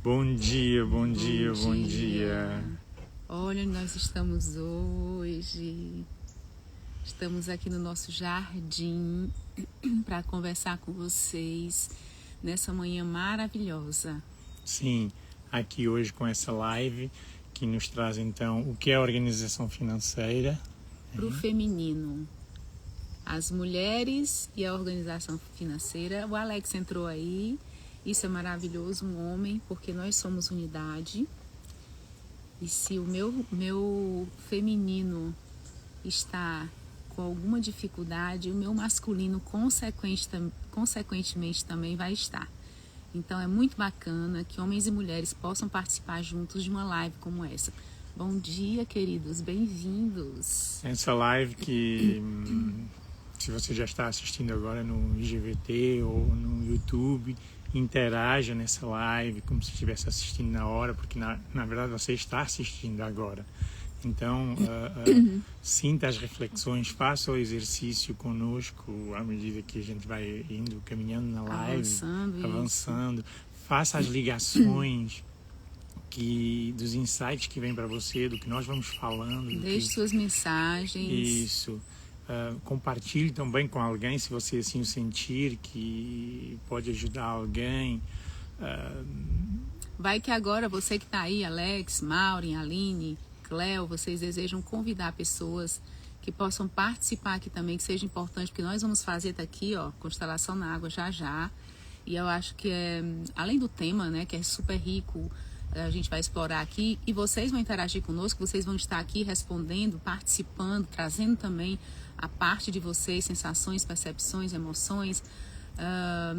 Bom dia, bom Bom dia, bom dia. dia. Olha, nós estamos hoje. Estamos aqui no nosso jardim para conversar com vocês nessa manhã maravilhosa. Sim, aqui hoje com essa live que nos traz então o que é a organização financeira. Para o feminino, as mulheres e a organização financeira. O Alex entrou aí, isso é maravilhoso, um homem, porque nós somos unidade. E se o meu feminino está com alguma dificuldade, o meu masculino consequentemente também vai estar. Então é muito bacana que homens e mulheres possam participar juntos de uma live como essa. Bom dia, queridos, bem-vindos. Essa live que, se você já está assistindo agora no IGVT ou no YouTube, interaja nessa live como se estivesse assistindo na hora, porque na verdade você está assistindo agora. Então, sinta as reflexões, faça o exercício conosco à medida que a gente vai indo, caminhando na live, avançando. Faça as ligações dos insights que vêm para você, do que nós vamos falando. Deixe suas mensagens. Isso. Compartilhe também com alguém, se você assim o sentir, que pode ajudar alguém. Vai que agora você que está aí, Alex, Maureen, Aline, Cleo, vocês desejam convidar pessoas que possam participar aqui também, que seja importante, porque nós vamos fazer daqui, ó, Constelação na Água já. E eu acho que além do tema, né, que é super rico, a gente vai explorar aqui e vocês vão interagir conosco, vocês vão estar aqui respondendo, participando, trazendo também a parte de vocês, sensações, percepções, emoções.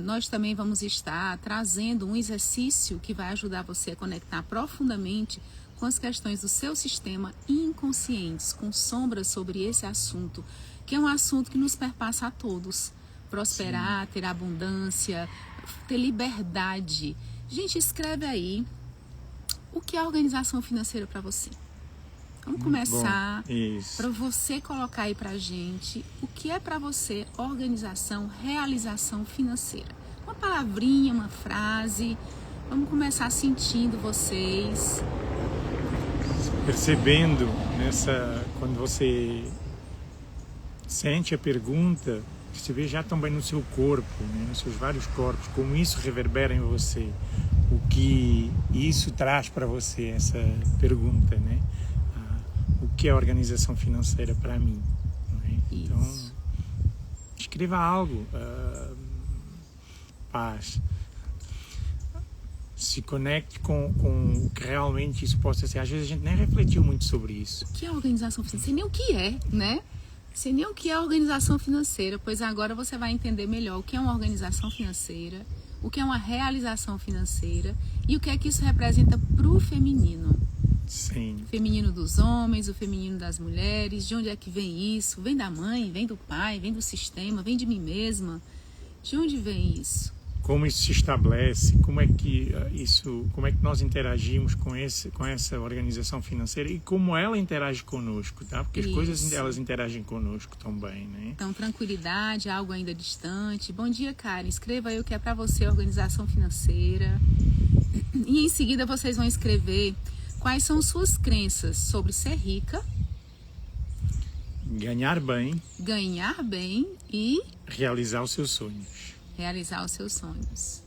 Nós também vamos estar trazendo um exercício que vai ajudar você a conectar profundamente com as questões do seu sistema inconscientes, com sombras sobre esse assunto, que é um assunto que nos perpassa a todos. Prosperar, ter abundância, ter liberdade. Gente, escreve aí o que é organização financeira para você. Vamos começar para você colocar aí para a gente o que é para você organização, realização financeira. Uma palavrinha, uma frase. Vamos começar sentindo vocês. Percebendo quando você sente a pergunta, você vê já também no seu corpo, né, nos seus vários corpos, como isso reverbera em você, o que isso traz para você, essa pergunta, né? O que é organização financeira para mim? Né? Então, escreva algo, paz. Se conecte com o que realmente isso possa ser. Às vezes a gente nem refletiu muito sobre isso. O que é organização financeira? Sei nem o que é, né? Sei nem o que é organização financeira, pois agora você vai entender melhor o que é uma organização financeira, o que é uma realização financeira e o que é que isso representa para o feminino. Sim. O feminino dos homens, o feminino das mulheres, de onde é que vem isso? Vem da mãe, vem do pai, vem do sistema, vem de mim mesma? De onde vem isso? Como isso se estabelece, como é que nós interagimos com essa organização financeira e como ela interage conosco, tá? Porque as coisas elas interagem conosco também, né? Então, tranquilidade, algo ainda distante. Bom dia, Karen. Escreva aí o que é para você organização financeira. E em seguida vocês vão escrever quais são suas crenças sobre ser rica, ganhar bem e realizar os seus sonhos. Realizar os seus sonhos.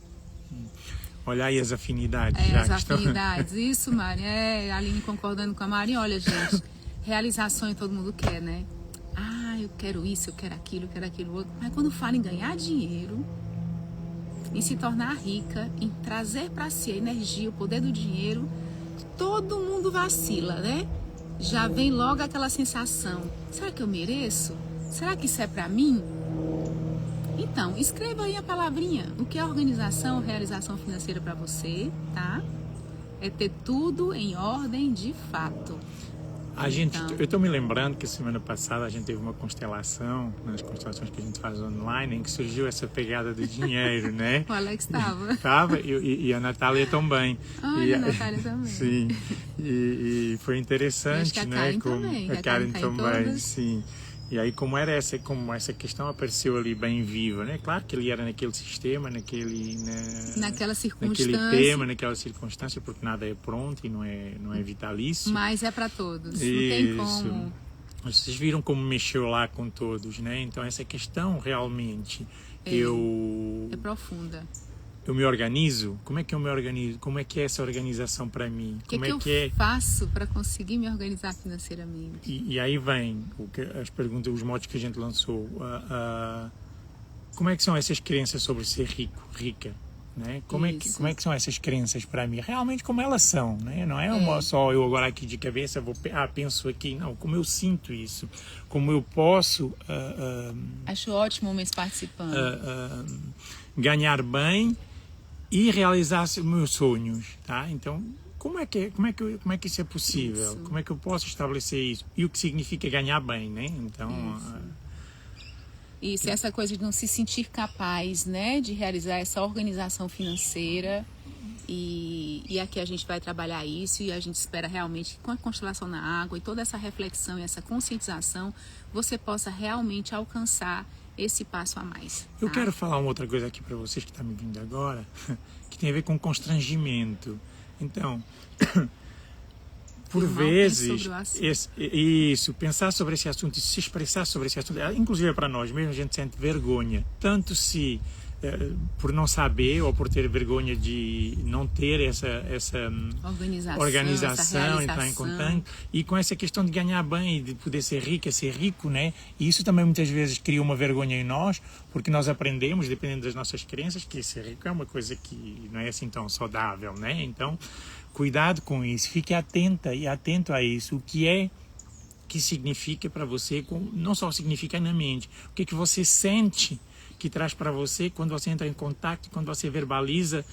Olha aí as afinidades. As afinidades, isso, Mari. A Aline concordando com a Mari. Olha, gente, realizar sonho todo mundo quer, né? Eu quero isso, eu quero aquilo outro. Mas quando fala em ganhar dinheiro, em se tornar rica, em trazer para si a energia, o poder do dinheiro, todo mundo vacila, né? Já vem logo aquela sensação. Será que eu mereço? Será que isso é para mim? Então, escreva aí a palavrinha. O que é organização, realização financeira para você, tá? É ter tudo em ordem de fato. Eu estou me lembrando que semana passada a gente teve uma constelação, nas constelações que a gente faz online, em que surgiu essa pegada do dinheiro, né? O Alex estava. Estava, e a Natália também. Olha, a Natália também. Sim, e foi interessante, e acho que né? A Karen também, sim. E aí como essa questão apareceu ali bem viva, né? Claro que ele era naquele sistema, naquela circunstância, naquele tema, naquela circunstância, porque nada é pronto e não é vitalício. Mas é para todos, Isso. Não tem como. Vocês viram como mexeu lá com todos, né? Então essa questão realmente é profunda. Eu me organizo? Como é que eu me organizo? Como é que é essa organização para mim? Como é que eu faço para conseguir me organizar financeiramente? E aí vem as perguntas, os modos que a gente lançou. Como é que são essas crenças sobre ser rico, rica? Né? Como é que são essas crenças para mim? Realmente como elas são, né? Não é só eu agora aqui de cabeça penso aqui, não, como eu sinto isso, como eu posso acho ótimo o mês participando, ganhar bem e realizar meus sonhos, tá? Então como é que isso é possível? Isso. Como é que eu posso estabelecer isso? E o que significa ganhar bem, né? Então isso, essa coisa de não se sentir capaz, né, de realizar essa organização financeira. E aqui a gente vai trabalhar isso e a gente espera realmente que com a constelação na água e toda essa reflexão e essa conscientização, você possa realmente alcançar esse passo a mais. Tá? Eu quero falar uma outra coisa aqui para vocês que estão me vindo agora, que tem a ver com constrangimento. Então, por vezes, pensar sobre esse assunto e se expressar sobre esse assunto, inclusive para nós mesmos, a gente sente vergonha, tanto se por não saber ou por ter vergonha de não ter essa organização, entrar em contato, e com essa questão de ganhar bem e de poder ser rica, ser rico, né? E isso também muitas vezes cria uma vergonha em nós, porque nós aprendemos, dependendo das nossas crenças, que ser rico é uma coisa que não é assim tão saudável, né? Então, cuidado com isso, fique atento a isso, o que significa para você, não só significa na mente, o que você sente que traz para você quando você entra em contato, quando você verbaliza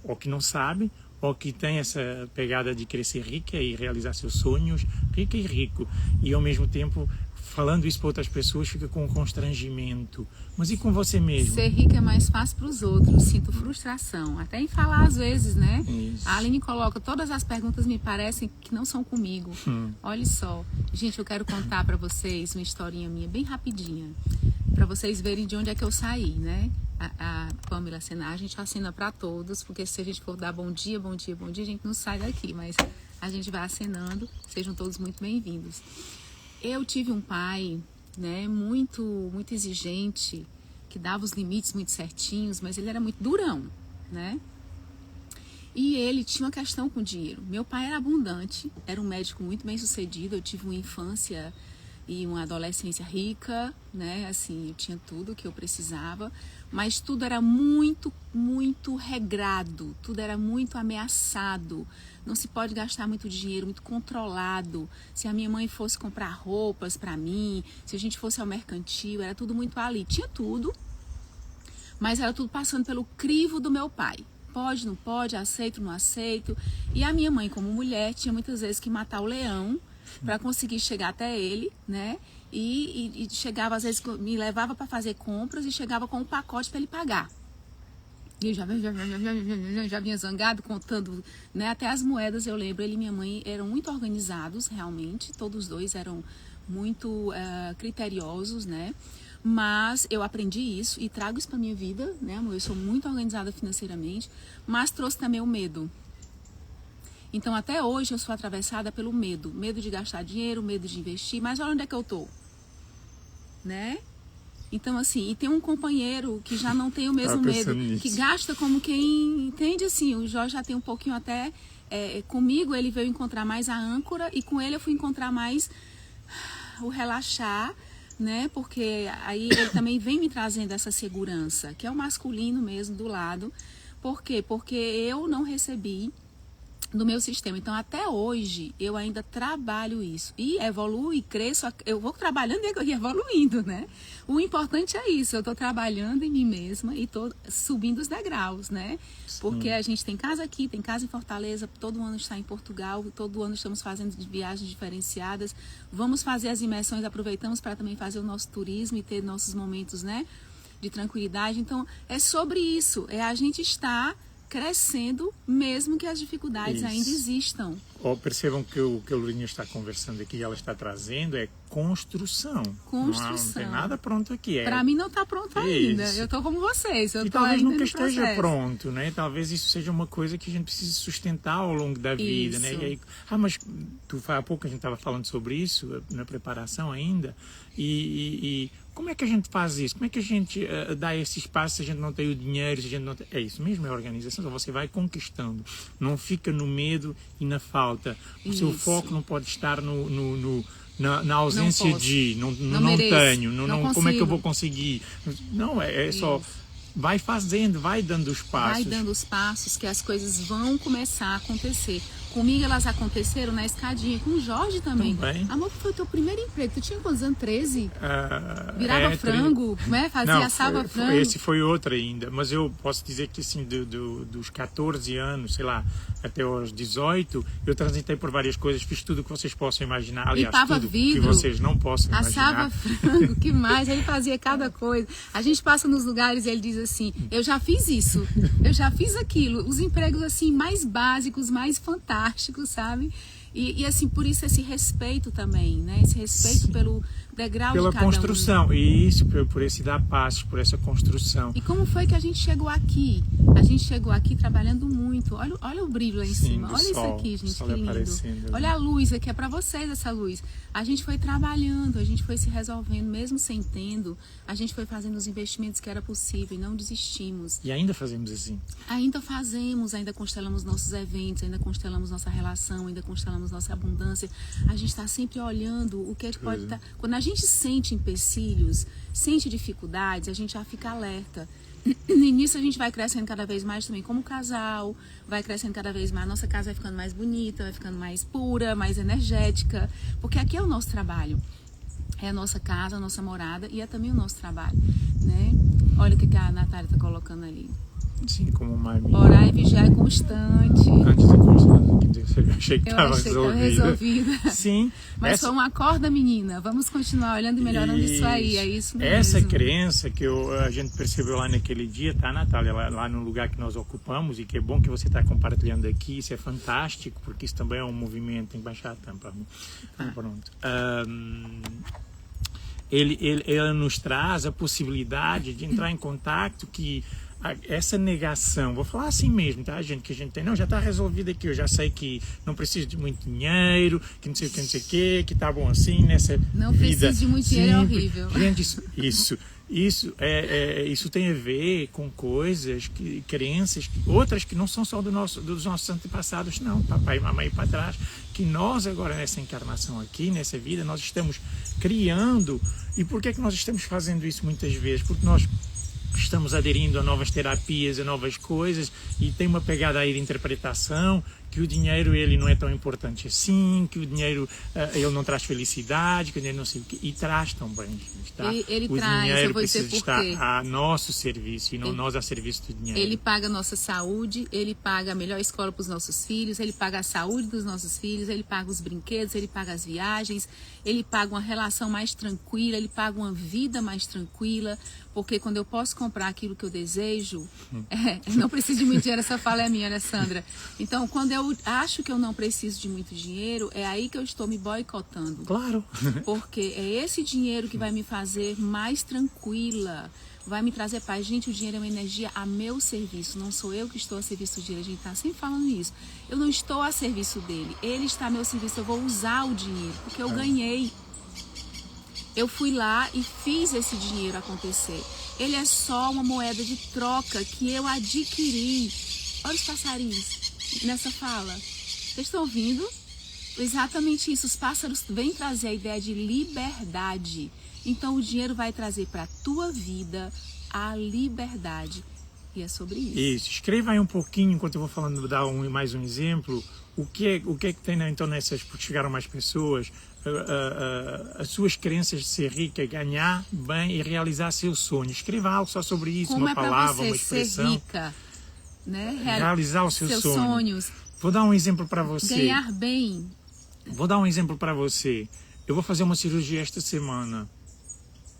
ou que não sabe, ou que tem essa pegada de querer ser rica e realizar seus sonhos, rica e rico, e ao mesmo tempo falando isso para outras pessoas fica com um constrangimento. Mas e com você mesmo? Ser rica é mais fácil para os outros, sinto frustração, até em falar às vezes, né? Isso. A Aline coloca, todas as perguntas me parecem que não são comigo. Olha só, gente, eu quero contar para vocês uma historinha minha bem rapidinha, para vocês verem de onde é que eu saí, né? A Pamela acenar, a gente acena para todos, porque se a gente for dar bom dia, a gente não sai daqui, mas a gente vai acenando, sejam todos muito bem-vindos. Eu tive um pai, né, muito exigente, que dava os limites muito certinhos, mas ele era muito durão, né? E ele tinha uma questão com o dinheiro. Meu pai era abundante, era um médico muito bem sucedido, eu tive uma infância e uma adolescência rica, né? Assim, eu tinha tudo que eu precisava, mas tudo era muito regrado, tudo era muito ameaçado. Não se pode gastar muito dinheiro, muito controlado. Se a minha mãe fosse comprar roupas para mim, se a gente fosse ao mercantil, era tudo muito ali. Tinha tudo, mas era tudo passando pelo crivo do meu pai. Pode, não pode, aceito, não aceito. E a minha mãe, como mulher, tinha muitas vezes que matar o leão para conseguir chegar até ele, né? E chegava, às vezes, me levava para fazer compras e chegava com um pacote para ele pagar. E eu já vinha zangado, contando, né? Até as moedas, eu lembro, ele e minha mãe eram muito organizados, realmente. Todos os dois eram muito criteriosos, né? Mas eu aprendi isso e trago isso para minha vida, né, amor? Eu sou muito organizada financeiramente, mas trouxe também o medo. Então, até hoje, eu sou atravessada pelo medo. Medo de gastar dinheiro, medo de investir. Mas olha onde é que eu tô, né? Então, assim, e tem um companheiro que já não tem o mesmo medo. Que gasta como quem... Entende, assim, o Jorge já tem um pouquinho até... comigo, ele veio encontrar mais a âncora. E com ele, eu fui encontrar mais o relaxar, né? Porque aí ele também vem me trazendo essa segurança. Que é o masculino mesmo, do lado. Por quê? Porque eu não recebi do meu sistema. Então, até hoje, eu ainda trabalho isso. E evoluo e cresço, eu vou trabalhando e evoluindo, né? O importante é isso, eu estou trabalhando em mim mesma e estou subindo os degraus, né? Sim. Porque a gente tem casa aqui, tem casa em Fortaleza, todo ano está em Portugal, todo ano estamos fazendo viagens diferenciadas. Vamos fazer as imersões, aproveitamos para também fazer o nosso turismo e ter nossos momentos, né, de tranquilidade. Então, é sobre isso, é a gente estar crescendo, mesmo que as dificuldades ainda existam. Percebam que o que a Lourinha está conversando aqui, ela está trazendo construção. Construção. Não tem nada pronto aqui. Para mim não está pronto ainda. Eu estou como vocês. Eu e tô talvez ainda nunca no esteja processo. pronto, né? Talvez isso seja uma coisa que a gente precise sustentar ao longo da vida, né? E aí, mas há pouco a gente estava falando sobre isso na preparação ainda. E como é que a gente faz isso? Como é que a gente dá esse espaço se a gente não tem o dinheiro, se a gente não tem... É isso mesmo, é a organização. Então você vai conquistando. Não fica no medo e na falta. O seu foco não pode estar na ausência não de, não mereço, tenho, como é que eu consigo. vou conseguir? Não, é só... Vai fazendo, vai dando os passos. Vai dando os passos que as coisas vão começar a acontecer. Comigo elas aconteceram na escadinha, com o Jorge também. Amor, que foi o teu primeiro emprego? Tu tinha quantos anos? 13? Virava frango, né? Fazia assava frango. Esse foi outro ainda, mas eu posso dizer que assim, dos 14 anos, sei lá, até os 18, eu transitei por várias coisas, fiz tudo que vocês possam imaginar. Aliás, tudo vidro, que vocês não possam imaginar. Assava frango, que mais? Ele fazia cada coisa. A gente passa nos lugares e ele diz assim, eu já fiz isso, eu já fiz aquilo. Os empregos assim mais básicos, mais fantásticos, sabe? E assim, por isso esse respeito também, né? Esse respeito pelo degrau pela de cada construção, um. E isso, por esse dar passos, por essa construção. E como foi que a gente chegou aqui? A gente chegou aqui trabalhando muito. Olha o brilho lá em cima. Olha sol, isso aqui, gente, que lindo. Olha ali. a luz aqui, é para vocês essa luz. A gente foi trabalhando, a gente foi se resolvendo, mesmo sem tendo. A gente foi fazendo os investimentos que era possível e não desistimos. E ainda fazemos assim. Ainda fazemos, ainda constelamos nossos eventos, ainda constelamos nossa relação, ainda constelamos nossa abundância. A gente está sempre olhando o que pode estar... Quando a gente sente empecilhos, sente dificuldades, a gente já fica alerta. E nisso a gente vai crescendo cada vez mais também como casal, vai crescendo cada vez mais, nossa casa vai ficando mais bonita, vai ficando mais pura, mais energética, porque aqui é o nosso trabalho, é a nossa casa, a nossa morada e é também o nosso trabalho, né? Olha o que a Natália está colocando ali. Sim, como uma orar e vigiar é constante. Antes da constante, eu achei que estava resolvida. Sim. Mas foi uma corda, menina. Vamos continuar olhando e melhorando isso aí. É isso mesmo. Essa crença que a gente percebeu lá naquele dia, tá, Natália? Lá no lugar que nós ocupamos, e que é bom que você está compartilhando aqui. Isso é fantástico, porque isso também é um movimento. Tem que baixar a tampa. Pronto. Ele nos traz a possibilidade de entrar em contato que essa negação, vou falar assim mesmo, tá, gente, que a gente tem, não, já está resolvido aqui, eu já sei que não preciso de muito dinheiro, que não sei o que, não sei o que, que tá bom assim, nessa não vida preciso de muito dinheiro, é horrível. Gente, isso tem a ver com coisas, crenças, outras que não são só dos nossos antepassados, não, papai e mamãe para trás, que nós agora nessa encarnação aqui, nessa vida, nós estamos criando. E por que é que nós estamos fazendo isso muitas vezes? Porque nós estamos aderindo a novas terapias, a novas coisas, e tem uma pegada aí de interpretação que o dinheiro ele não é tão importante assim, que o dinheiro ele não traz felicidade, que o dinheiro não sei o quê, e traz também. Tá? Ele o traz, dinheiro eu vou dizer precisa estar a nosso serviço e não nós a serviço do dinheiro. Ele paga a nossa saúde, ele paga a melhor escola para os nossos filhos, ele paga a saúde dos nossos filhos, ele paga os brinquedos, ele paga as viagens, ele paga uma relação mais tranquila, ele paga uma vida mais tranquila, porque quando eu posso comprar aquilo que eu desejo, não preciso de muito dinheiro, essa fala é minha, Alessandra. Então, quando eu acho que eu não preciso de muito dinheiro, é aí que eu estou me boicotando. Claro. Porque é esse dinheiro que vai me fazer mais tranquila, vai me trazer paz. Gente, o dinheiro é uma energia a meu serviço, não sou eu que estou a serviço do dinheiro, a gente está sempre falando isso. Eu não estou a serviço dele, ele está a meu serviço, eu vou usar o dinheiro, porque eu ganhei. Eu fui lá e fiz esse dinheiro acontecer. Ele é só uma moeda de troca que eu adquiri. Olha os passarinhos nessa fala. Vocês estão ouvindo? Exatamente isso. Os pássaros vêm trazer a ideia de liberdade. Então o dinheiro vai trazer para a tua vida a liberdade. E é sobre isso. Isso. Escreva aí um pouquinho, enquanto eu vou falando, dar mais um exemplo. O que é que tem então nessas, porque chegaram mais pessoas, as suas crenças de ser rica, ganhar bem e realizar seu sonho. Escreva algo só sobre isso, como uma palavra, uma expressão. Ser rica, né? Realizar os seus sonhos. Vou dar um exemplo para você. Ganhar bem. Vou dar um exemplo para você. Eu vou fazer uma cirurgia esta semana.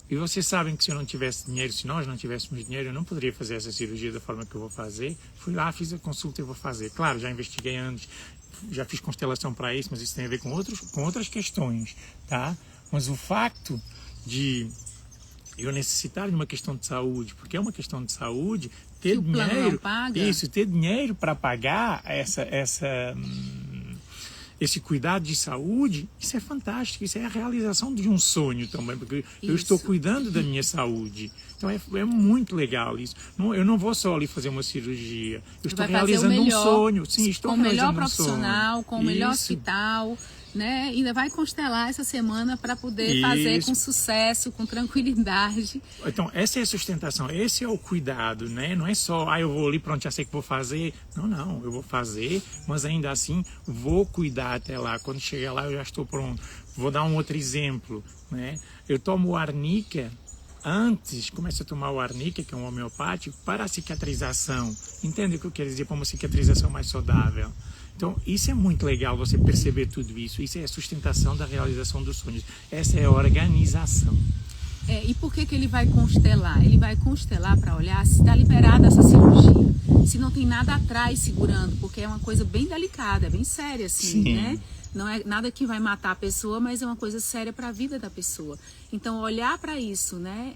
E vocês sabem que se eu não tivesse dinheiro, se nós não tivéssemos dinheiro, eu não poderia fazer essa cirurgia da forma que eu vou fazer. Fui lá, fiz a consulta e vou fazer. Claro, já investiguei antes, já fiz constelação para isso, mas isso tem a ver com outras questões, tá? Mas o facto de eu necessitar de uma questão de saúde, porque é uma questão de saúde, ter que dinheiro, o plano não paga. Isso, ter dinheiro para pagar esse cuidado de saúde, isso é fantástico, isso é a realização de um sonho também, porque eu estou cuidando da minha saúde. Então é muito legal isso. Eu não vou só ali fazer uma cirurgia, eu estou realizando um sonho. Sim, estou com o melhor realizando profissional, um sonho. com o melhor hospital, né? Ainda vai constelar essa semana para poder fazer com sucesso, com tranquilidade. Então, essa é a sustentação, esse é o cuidado, né? Não é só, eu vou ali, pronto, já sei que vou fazer. Não, eu vou fazer, mas ainda assim vou cuidar até lá. Quando chegar lá, eu já estou pronto. Vou dar um outro exemplo, né? Eu tomo o arnica antes, começo a tomar o arnica, que é um homeopático, para a cicatrização. Entende o que eu quero dizer? Para uma cicatrização mais saudável. Então, isso é muito legal, você perceber tudo isso. Isso é a sustentação da realização dos sonhos. Essa é a organização. E por que ele vai constelar? Ele vai constelar para olhar se está liberada essa cirurgia. Se não tem nada atrás segurando, porque é uma coisa bem delicada, bem séria, assim, Sim. né? Não é nada que vai matar a pessoa, mas é uma coisa séria para a vida da pessoa. Então, olhar para isso, né?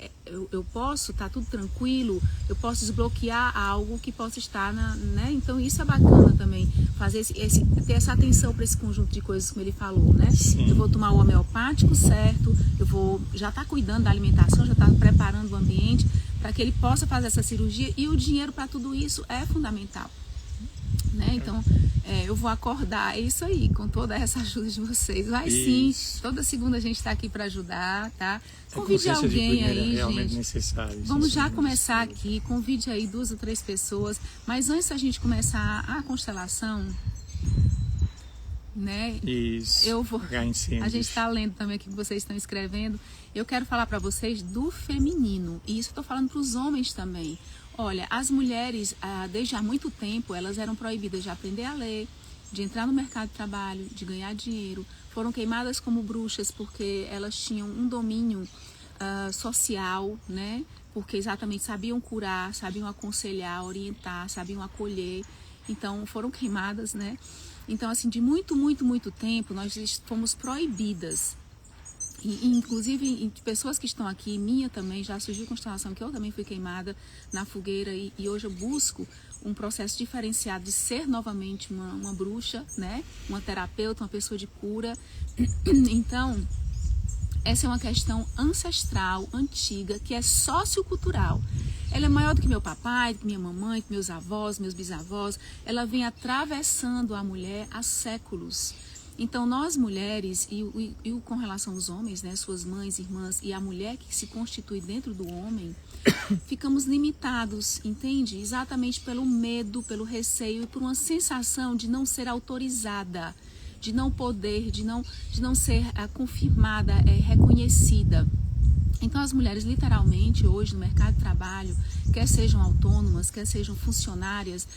Eu posso estar tudo tranquilo, eu posso desbloquear algo que possa estar né? Então, isso é bacana também, fazer ter essa atenção para esse conjunto de coisas como ele falou, né? Sim. Eu vou tomar o homeopático certo, eu vou já estar cuidando da alimentação, já estar preparando o ambiente para que ele possa fazer essa cirurgia, e o dinheiro para tudo isso é fundamental. Né? Então, eu vou acordar, é isso aí, com toda essa ajuda de vocês. Vai sim, toda segunda a gente está aqui para ajudar, tá? Convide alguém aí, gente. Necessário, vamos já começar aqui, convide aí 2 ou 3 pessoas. Mas antes da gente começar a constelação, né? Isso. A gente está lendo também aqui que vocês estão escrevendo. Eu quero falar para vocês do feminino. E isso eu estou falando para os homens também. Olha, as mulheres, desde há muito tempo, elas eram proibidas de aprender a ler, de entrar no mercado de trabalho, de ganhar dinheiro. Foram queimadas como bruxas porque elas tinham um domínio social, né? Porque exatamente sabiam curar, sabiam aconselhar, orientar, sabiam acolher. Então, foram queimadas, né? Então, assim, de muito, muito, muito tempo, nós fomos proibidas. Inclusive, pessoas que estão aqui, minha também, já surgiu constelação que eu também fui queimada na fogueira, e hoje eu busco um processo diferenciado de ser novamente uma bruxa, né? Uma terapeuta, uma pessoa de cura. Então, essa é uma questão ancestral, antiga, que é sociocultural. Ela é maior do que meu papai, do que minha mamãe, do que meus avós, meus bisavós. Ela vem atravessando a mulher há séculos. Então, nós mulheres, e com relação aos homens, né, suas mães, irmãs, e a mulher que se constitui dentro do homem, ficamos limitados, entende? Exatamente pelo medo, pelo receio e por uma sensação de não ser autorizada, de não poder, de não ser confirmada, reconhecida. Então, as mulheres, literalmente, hoje no mercado de trabalho, quer sejam autônomas, quer sejam funcionárias,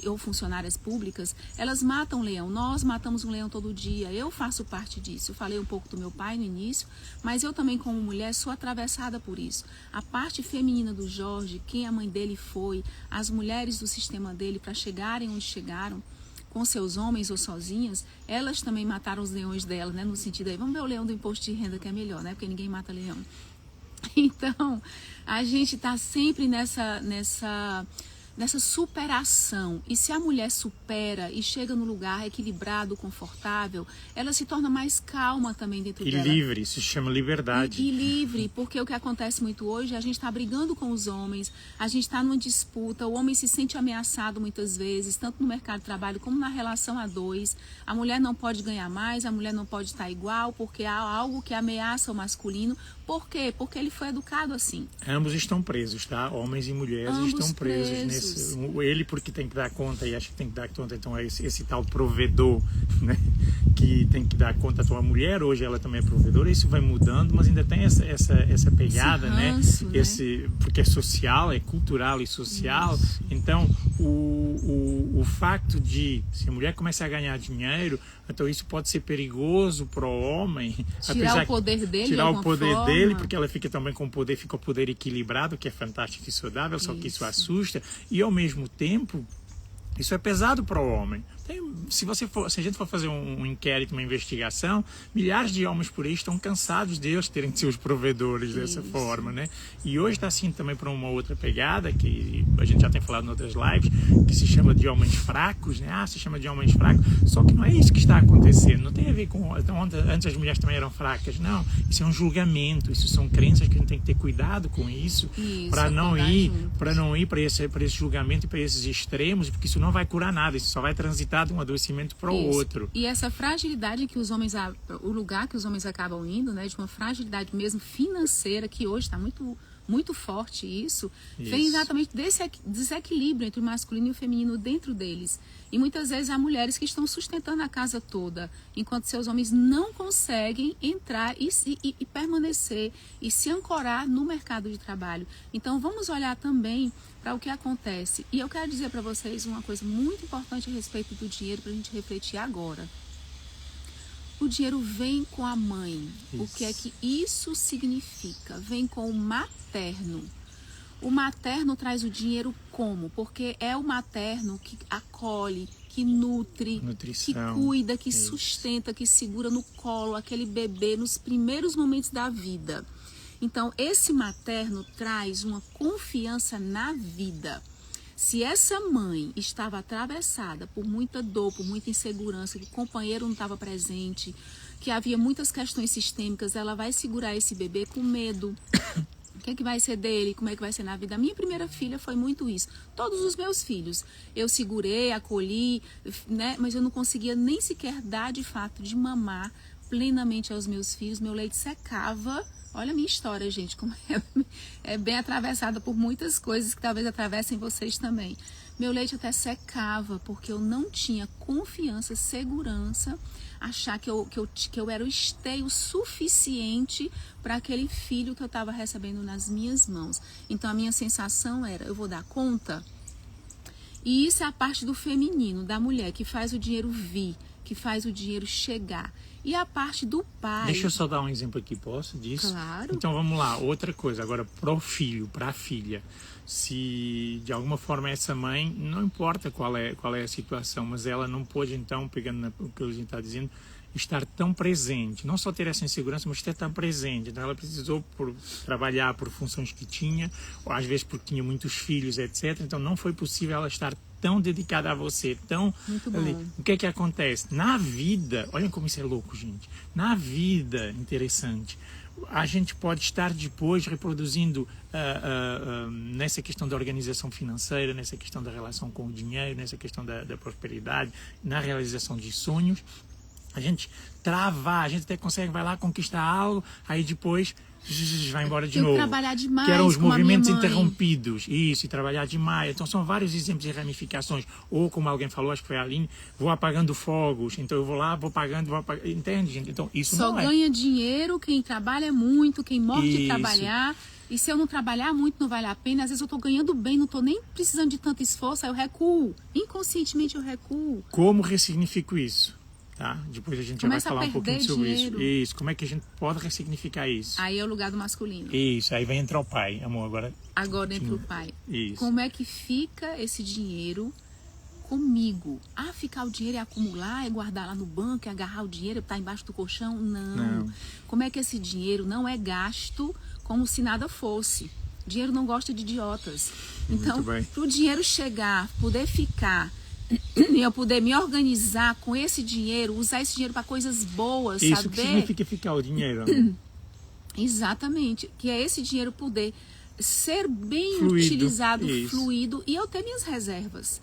ou funcionárias públicas, elas matam leão. Nós matamos um leão todo dia. Eu faço parte disso. Eu falei um pouco do meu pai no início, mas eu também, como mulher, sou atravessada por isso. A parte feminina do Jorge, quem a mãe dele foi, as mulheres do sistema dele para chegarem onde chegaram, com seus homens ou sozinhas, elas também mataram os leões dela, né? No sentido aí, vamos ver o leão do imposto de renda que é melhor, né? Porque ninguém mata leão. Então, a gente está sempre nessa superação. E se a mulher supera e chega no lugar equilibrado, confortável, ela se torna mais calma também dentro dela. E livre, isso se chama liberdade. E livre, porque o que acontece muito hoje, a gente está brigando com os homens, a gente está numa disputa, o homem se sente ameaçado muitas vezes, tanto no mercado de trabalho como na relação a dois. A mulher não pode ganhar mais, a mulher não pode estar igual, porque há algo que ameaça o masculino. Por quê? Porque ele foi educado assim. Ambos estão presos, tá? Homens e mulheres estão presos nesse. Ele porque tem que dar conta e acha que tem que dar conta, então é esse tal provedor, né? Que tem que dar conta. A tua mulher hoje ela também é provedora, isso vai mudando, mas ainda tem essa pegada, ranço, né? Porque é social, é cultural e social. Isso. Então o facto de se a mulher começar a ganhar dinheiro, então isso pode ser perigoso para o homem. Tirar o poder dele, porque ela fica também com o poder, fica o poder equilibrado, que é fantástico e saudável, só que isso assusta. E ao mesmo tempo, Isso é pesado para o homem. Se a gente for fazer um inquérito, uma investigação, milhares de homens por aí estão cansados de Deus terem seus provedores dessa forma, né? E hoje está assim também para uma outra pegada, que a gente já tem falado em outras lives, que se chama de homens fracos, né? Se chama de homens fracos, só que não é isso que está acontecendo, não tem a ver com... Então, antes as mulheres também eram fracas, não. Isso é um julgamento, isso são crenças que a gente tem que ter cuidado com isso para não ir para esse julgamento e para esses extremos, porque isso não vai curar nada, isso só vai transitar de um adoecimento para o outro. E essa fragilidade que os homens, o lugar que os homens acabam indo, né, de uma fragilidade mesmo financeira, que hoje está muito forte isso, vem exatamente desse desequilíbrio entre o masculino e o feminino dentro deles. E muitas vezes há mulheres que estão sustentando a casa toda, enquanto seus homens não conseguem entrar e permanecer e se ancorar no mercado de trabalho. Então vamos olhar também para o que acontece. E eu quero dizer para vocês uma coisa muito importante a respeito do dinheiro para a gente refletir agora. O dinheiro vem com a mãe. Isso. O que é que isso significa? Vem com o materno. O materno traz o dinheiro como? Porque é o materno que acolhe, que nutre, que cuida, que sustenta, que segura no colo aquele bebê nos primeiros momentos da vida. Então, esse materno traz uma confiança na vida. Se essa mãe estava atravessada por muita dor, por muita insegurança, que o companheiro não estava presente, que havia muitas questões sistêmicas, ela vai segurar esse bebê com medo. O que é que vai ser dele? Como é que vai ser na vida? A minha primeira filha foi muito isso. Todos os meus filhos. Eu segurei, acolhi, né? Mas eu não conseguia nem sequer dar de fato de mamar plenamente aos meus filhos. Meu leite secava. Olha a minha história, gente, como é bem atravessada por muitas coisas que talvez atravessem vocês também. Meu leite até secava, porque eu não tinha confiança, segurança, achar que eu era o esteio suficiente para aquele filho que eu estava recebendo nas minhas mãos. Então a minha sensação era, eu vou dar conta? E isso é a parte do feminino, da mulher, que faz o dinheiro vir, que faz o dinheiro chegar. E a parte do pai... Deixa eu só dar um exemplo aqui, posso, disso? Claro. Então vamos lá, outra coisa, agora pro filho, pra filha. Se de alguma forma essa mãe, não importa qual é a situação, mas ela não pôde então, pegando o que a gente está dizendo, estar tão presente. Não só ter essa insegurança, mas estar tão presente. Então ela precisou trabalhar por funções que tinha, ou às vezes porque tinha muitos filhos, etc. Então não foi possível ela estar tão dedicada a você, tão ali. O que é que acontece? Na vida, olhem como isso é louco, gente. Na vida, interessante, a gente pode estar depois reproduzindo nessa questão da organização financeira, nessa questão da relação com o dinheiro, nessa questão da prosperidade, na realização de sonhos. A gente travar, a gente até consegue, vai lá conquistar algo, aí depois vai embora de novo. Trabalhar demais, que eram os movimentos interrompidos. Isso, e trabalhar demais. Então são vários exemplos de ramificações. Ou como alguém falou, acho que foi a Aline, vou apagando fogos. Então eu vou lá, vou apagando. Entende, gente? Então isso só não é. Só ganha dinheiro quem trabalha muito, quem morre de trabalhar. E se eu não trabalhar muito, não vale a pena. Às vezes eu estou ganhando bem, não estou nem precisando de tanto esforço, aí eu recuo. Inconscientemente eu recuo. Como ressignifico isso? Tá? Depois a gente já vai falar um pouquinho sobre dinheiro. Isso. Como é que a gente pode ressignificar isso? Aí é o lugar do masculino. Isso, aí vai entrar o pai, amor, Agora entra o pai. Isso. Como é que fica esse dinheiro comigo? Ficar o dinheiro é acumular, é guardar lá no banco, é agarrar o dinheiro, tá embaixo do colchão? Não. Como é que esse dinheiro não é gasto como se nada fosse? Dinheiro não gosta de idiotas. Então, para o dinheiro chegar, poder ficar... e eu poder me organizar com esse dinheiro, usar esse dinheiro para coisas boas, isso saber... Isso que significa ficar o dinheiro. Exatamente. Que é esse dinheiro poder ser bem utilizado, fluido, e eu ter minhas reservas.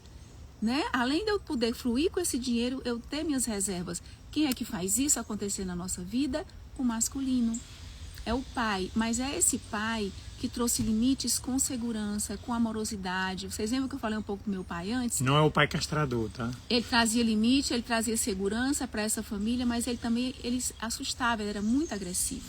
Né? Além de eu poder fluir com esse dinheiro, eu ter minhas reservas. Quem é que faz isso acontecer na nossa vida? O masculino. É o pai. Mas é esse pai que trouxe limites com segurança, com amorosidade. Vocês lembram que eu falei um pouco do meu pai antes? Não é o pai castrador, tá? Ele trazia limite, ele trazia segurança para essa família, mas ele também assustava, ele era muito agressivo.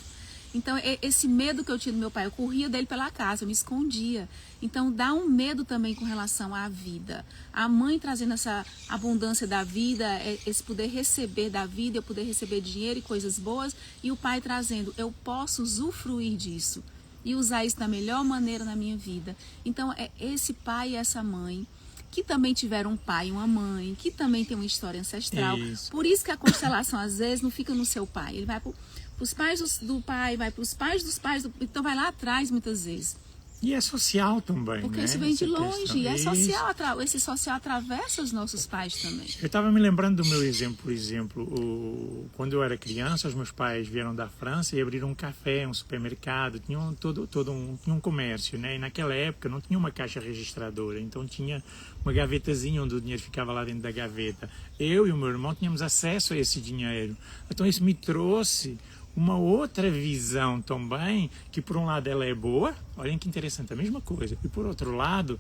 Então, esse medo que eu tinha do meu pai, eu corria dele pela casa, eu me escondia. Então, dá um medo também com relação à vida. A mãe trazendo essa abundância da vida, esse poder receber da vida, eu poder receber dinheiro e coisas boas, e o pai trazendo, eu posso usufruir disso e usar isso da melhor maneira na minha vida. Então, é esse pai e essa mãe que também tiveram um pai e uma mãe, que também tem uma história ancestral. Isso. Por isso que a constelação, às vezes, não fica no seu pai. Ele vai para os pais do pai, vai para os pais dos pais, então vai lá atrás, muitas vezes. E é social também, Porque né? isso vem de Essa longe, questão. e é social, esse social atravessa os nossos pais também. Eu estava me lembrando do meu exemplo, por exemplo, quando eu era criança, os meus pais vieram da França e abriram um café, um supermercado, tinham tinha um comércio, né? E naquela época não tinha uma caixa registradora, então tinha uma gavetazinha onde o dinheiro ficava lá dentro da gaveta. Eu e o meu irmão tínhamos acesso a esse dinheiro. Então isso me trouxe uma outra visão também, que por um lado ela é boa, olhem que interessante, a mesma coisa, e por outro lado,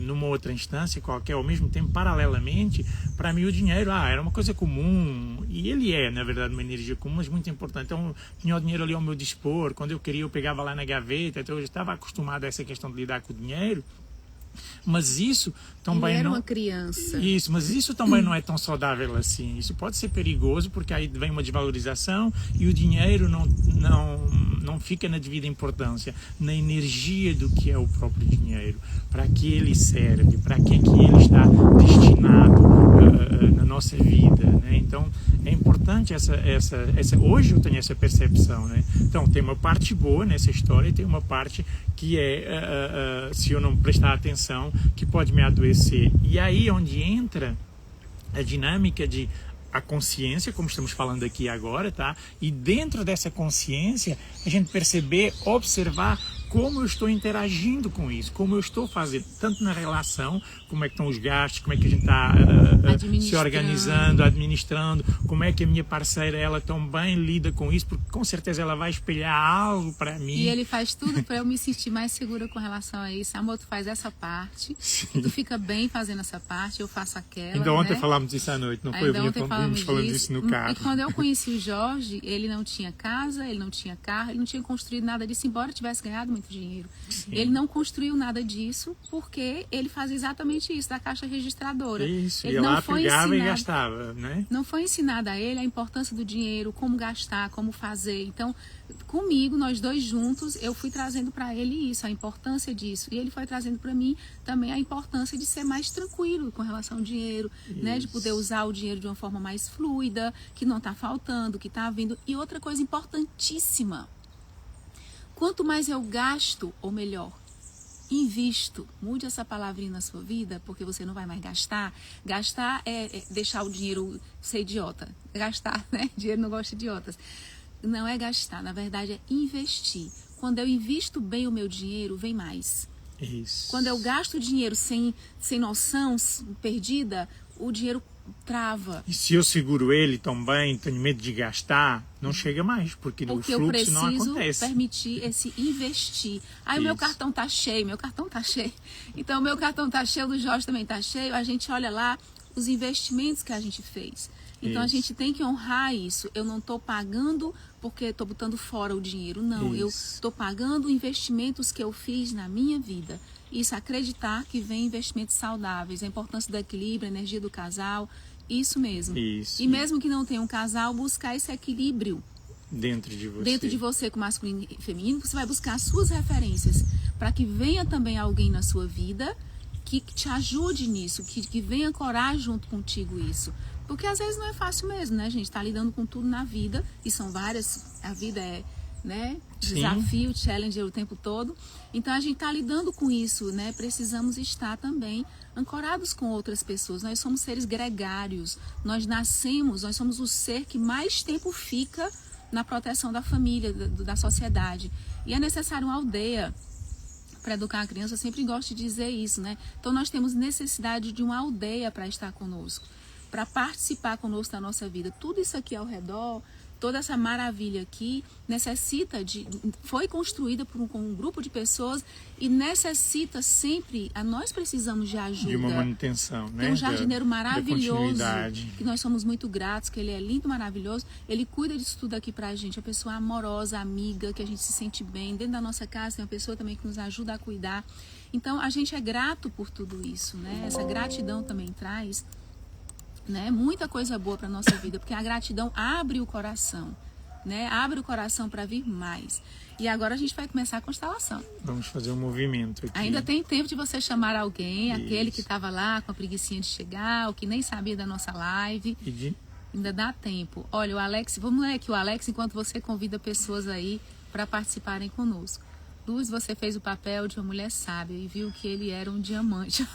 numa outra instância qualquer, ao mesmo tempo, paralelamente, para mim o dinheiro era uma coisa comum, e ele é, na verdade, uma energia comum, mas muito importante. Então, tinha o dinheiro ali ao meu dispor, quando eu queria eu pegava lá na gaveta, então eu já estava acostumado a essa questão de lidar com o dinheiro. Mas isso também Ele era não... uma criança. Isso, mas isso também não é tão saudável assim. Isso pode ser perigoso porque aí vem uma desvalorização e o dinheiro não fica na devida importância, na energia do que é o próprio dinheiro, para que ele serve, para que ele está destinado na nossa vida, né? Então é importante hoje eu tenho essa percepção, né? Então tem uma parte boa nessa história e tem uma parte que é, se eu não prestar atenção, que pode me adoecer. E aí onde entra a dinâmica de a consciência, como estamos falando aqui agora, tá? E dentro dessa consciência, a gente perceber, observar como eu estou interagindo com isso, como eu estou fazendo, tanto na relação, como é que estão os gastos, como é que a gente está se organizando, administrando, como é que a minha parceira, ela também lida com isso, porque com certeza ela vai espelhar algo para mim. E ele faz tudo para eu me sentir mais segura com relação a isso. Amor, tu faz essa parte, tu fica bem fazendo essa parte, eu faço aquela. Ainda ontem né? falamos disso à noite, não foi? Ainda ontem falamos disso no carro. E quando eu conheci o Jorge, ele não tinha casa, ele não tinha carro, ele não tinha construído nada disso, embora tivesse ganhado muito dinheiro. Sim. Ele não construiu nada disso porque ele faz exatamente isso, da caixa registradora. Isso, ele ia não lá, foi pegava ensinado, e gastava, né? Não foi ensinado a ele a importância do dinheiro, como gastar, como fazer. Então, comigo, nós dois juntos, eu fui trazendo para ele isso, a importância disso. E ele foi trazendo para mim também a importância de ser mais tranquilo com relação ao dinheiro, né? De poder usar o dinheiro de uma forma mais fluida, que não está faltando, que está vindo. E outra coisa importantíssima, quanto mais eu gasto, ou melhor, invisto, mude essa palavrinha na sua vida, porque você não vai mais gastar. Gastar é deixar o dinheiro ser idiota. Gastar, né? Dinheiro não gosta de idiotas. Não é gastar, na verdade é investir. Quando eu invisto bem o meu dinheiro, vem mais. Isso. Quando eu gasto dinheiro sem noção, perdida, o dinheiro trava. E se eu seguro ele também, tenho medo de gastar, não chega mais, porque o fluxo não acontece. Eu preciso permitir esse investir. Aí o meu cartão tá cheio, Então o meu cartão tá cheio, o do Jorge também tá cheio, a gente olha lá os investimentos que a gente fez. Então a gente tem que honrar isso. Eu não estou pagando porque estou botando fora o dinheiro, não. Eu estou pagando investimentos que eu fiz na minha vida. Isso, acreditar que vem investimentos saudáveis, a importância do equilíbrio, a energia do casal, isso mesmo. Isso. E mesmo que não tenha um casal, buscar esse equilíbrio dentro de você. Dentro de você com masculino e feminino, você vai buscar as suas referências para que venha também alguém na sua vida que te ajude nisso, que venha ancorar junto contigo isso. Porque às vezes não é fácil mesmo, né, gente? Tá lidando com tudo na vida, e são várias, a vida é, né, desafio, challenger o tempo todo. Então a gente tá lidando com isso, né? Precisamos estar também ancorados com outras pessoas. Nós somos seres gregários, nós somos o ser que mais tempo fica na proteção da família, da sociedade. E é necessário uma aldeia para educar a criança. Eu sempre gosto de dizer isso, né? Então nós temos necessidade de uma aldeia para estar conosco, para participar conosco da nossa vida. Tudo isso aqui ao redor, toda essa maravilha aqui, foi construída por um grupo de pessoas e necessita sempre, nós precisamos de ajuda. De uma manutenção, né? Tem um jardineiro maravilhoso, que nós somos muito gratos, que ele é lindo, maravilhoso. Ele cuida disso tudo aqui pra gente, uma pessoa amorosa, amiga, que a gente se sente bem. Dentro da nossa casa tem uma pessoa também que nos ajuda a cuidar. Então, a gente é grato por tudo isso, né? Essa gratidão também traz, né, muita coisa boa para nossa vida, porque a gratidão abre o coração, né? Abre o coração para vir mais. E agora a gente vai começar a constelação. Vamos fazer um movimento aqui. Ainda tem tempo de você chamar alguém, Isso. aquele que estava lá com a preguicinha de chegar, ou que nem sabia da nossa live. Ainda dá tempo. Olha, o Alex, vamos ler aqui o Alex enquanto você convida pessoas aí para participarem conosco. Luz, você fez o papel de uma mulher sábia e viu que ele era um diamante.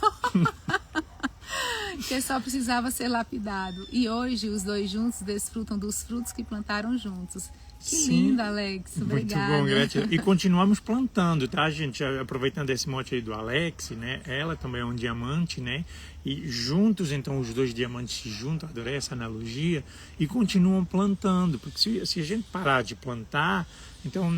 Que só precisava ser lapidado. E hoje os dois juntos desfrutam dos frutos que plantaram juntos. Que lindo, Alex. Obrigada. Muito bom, gratidão. E continuamos plantando, tá, gente? Aproveitando esse mote aí do Alex, né? Ela também é um diamante, né? E juntos, então, os dois diamantes se juntam, adorei essa analogia, e continuam plantando. Porque se a gente parar de plantar, então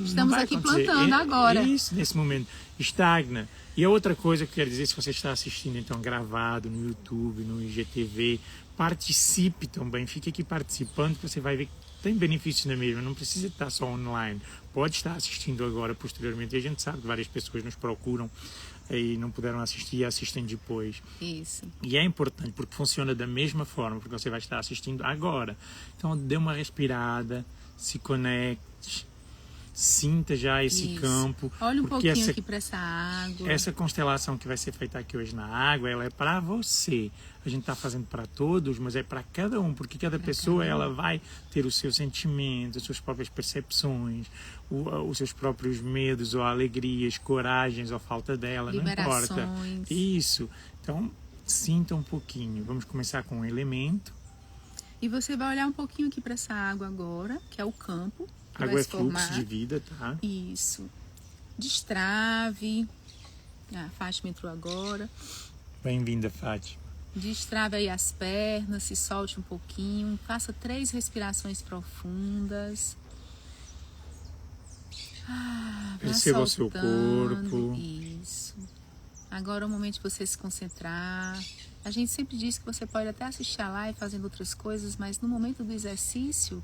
estamos aqui plantando agora. Isso, nesse momento. Estagna. E a outra coisa que eu quero dizer, se você está assistindo, então, gravado no YouTube, no IGTV, participe também. Fique aqui participando, que você vai ver que tem benefícios na mesma, não precisa estar só online, pode estar assistindo agora, posteriormente, e a gente sabe que várias pessoas nos procuram e não puderam assistir e assistem depois. Isso. E é importante, porque funciona da mesma forma, porque você vai estar assistindo agora. Então, dê uma respirada, se conecte, sinta já esse campo. Olha um pouquinho aqui para essa água. Essa constelação que vai ser feita aqui hoje na água, ela é para você. A gente está fazendo para todos, mas é para cada um, porque cada pessoa ela vai ter os seus sentimentos, as suas próprias percepções, os seus próprios medos ou alegrias, coragens ou falta dela, não importa. Isso. Então, sinta um pouquinho. Vamos começar com um elemento. E você vai olhar um pouquinho aqui para essa água agora, que é o campo. Água é fluxo de vida, tá? Isso. Destrave. A Fátima entrou agora. Bem-vinda, Fátima. Destrave aí as pernas, se solte um pouquinho. Faça 3 respirações profundas. Perceba o seu corpo. Isso. Agora é o momento de você se concentrar. A gente sempre diz que você pode até assistir a live fazendo outras coisas, mas no momento do exercício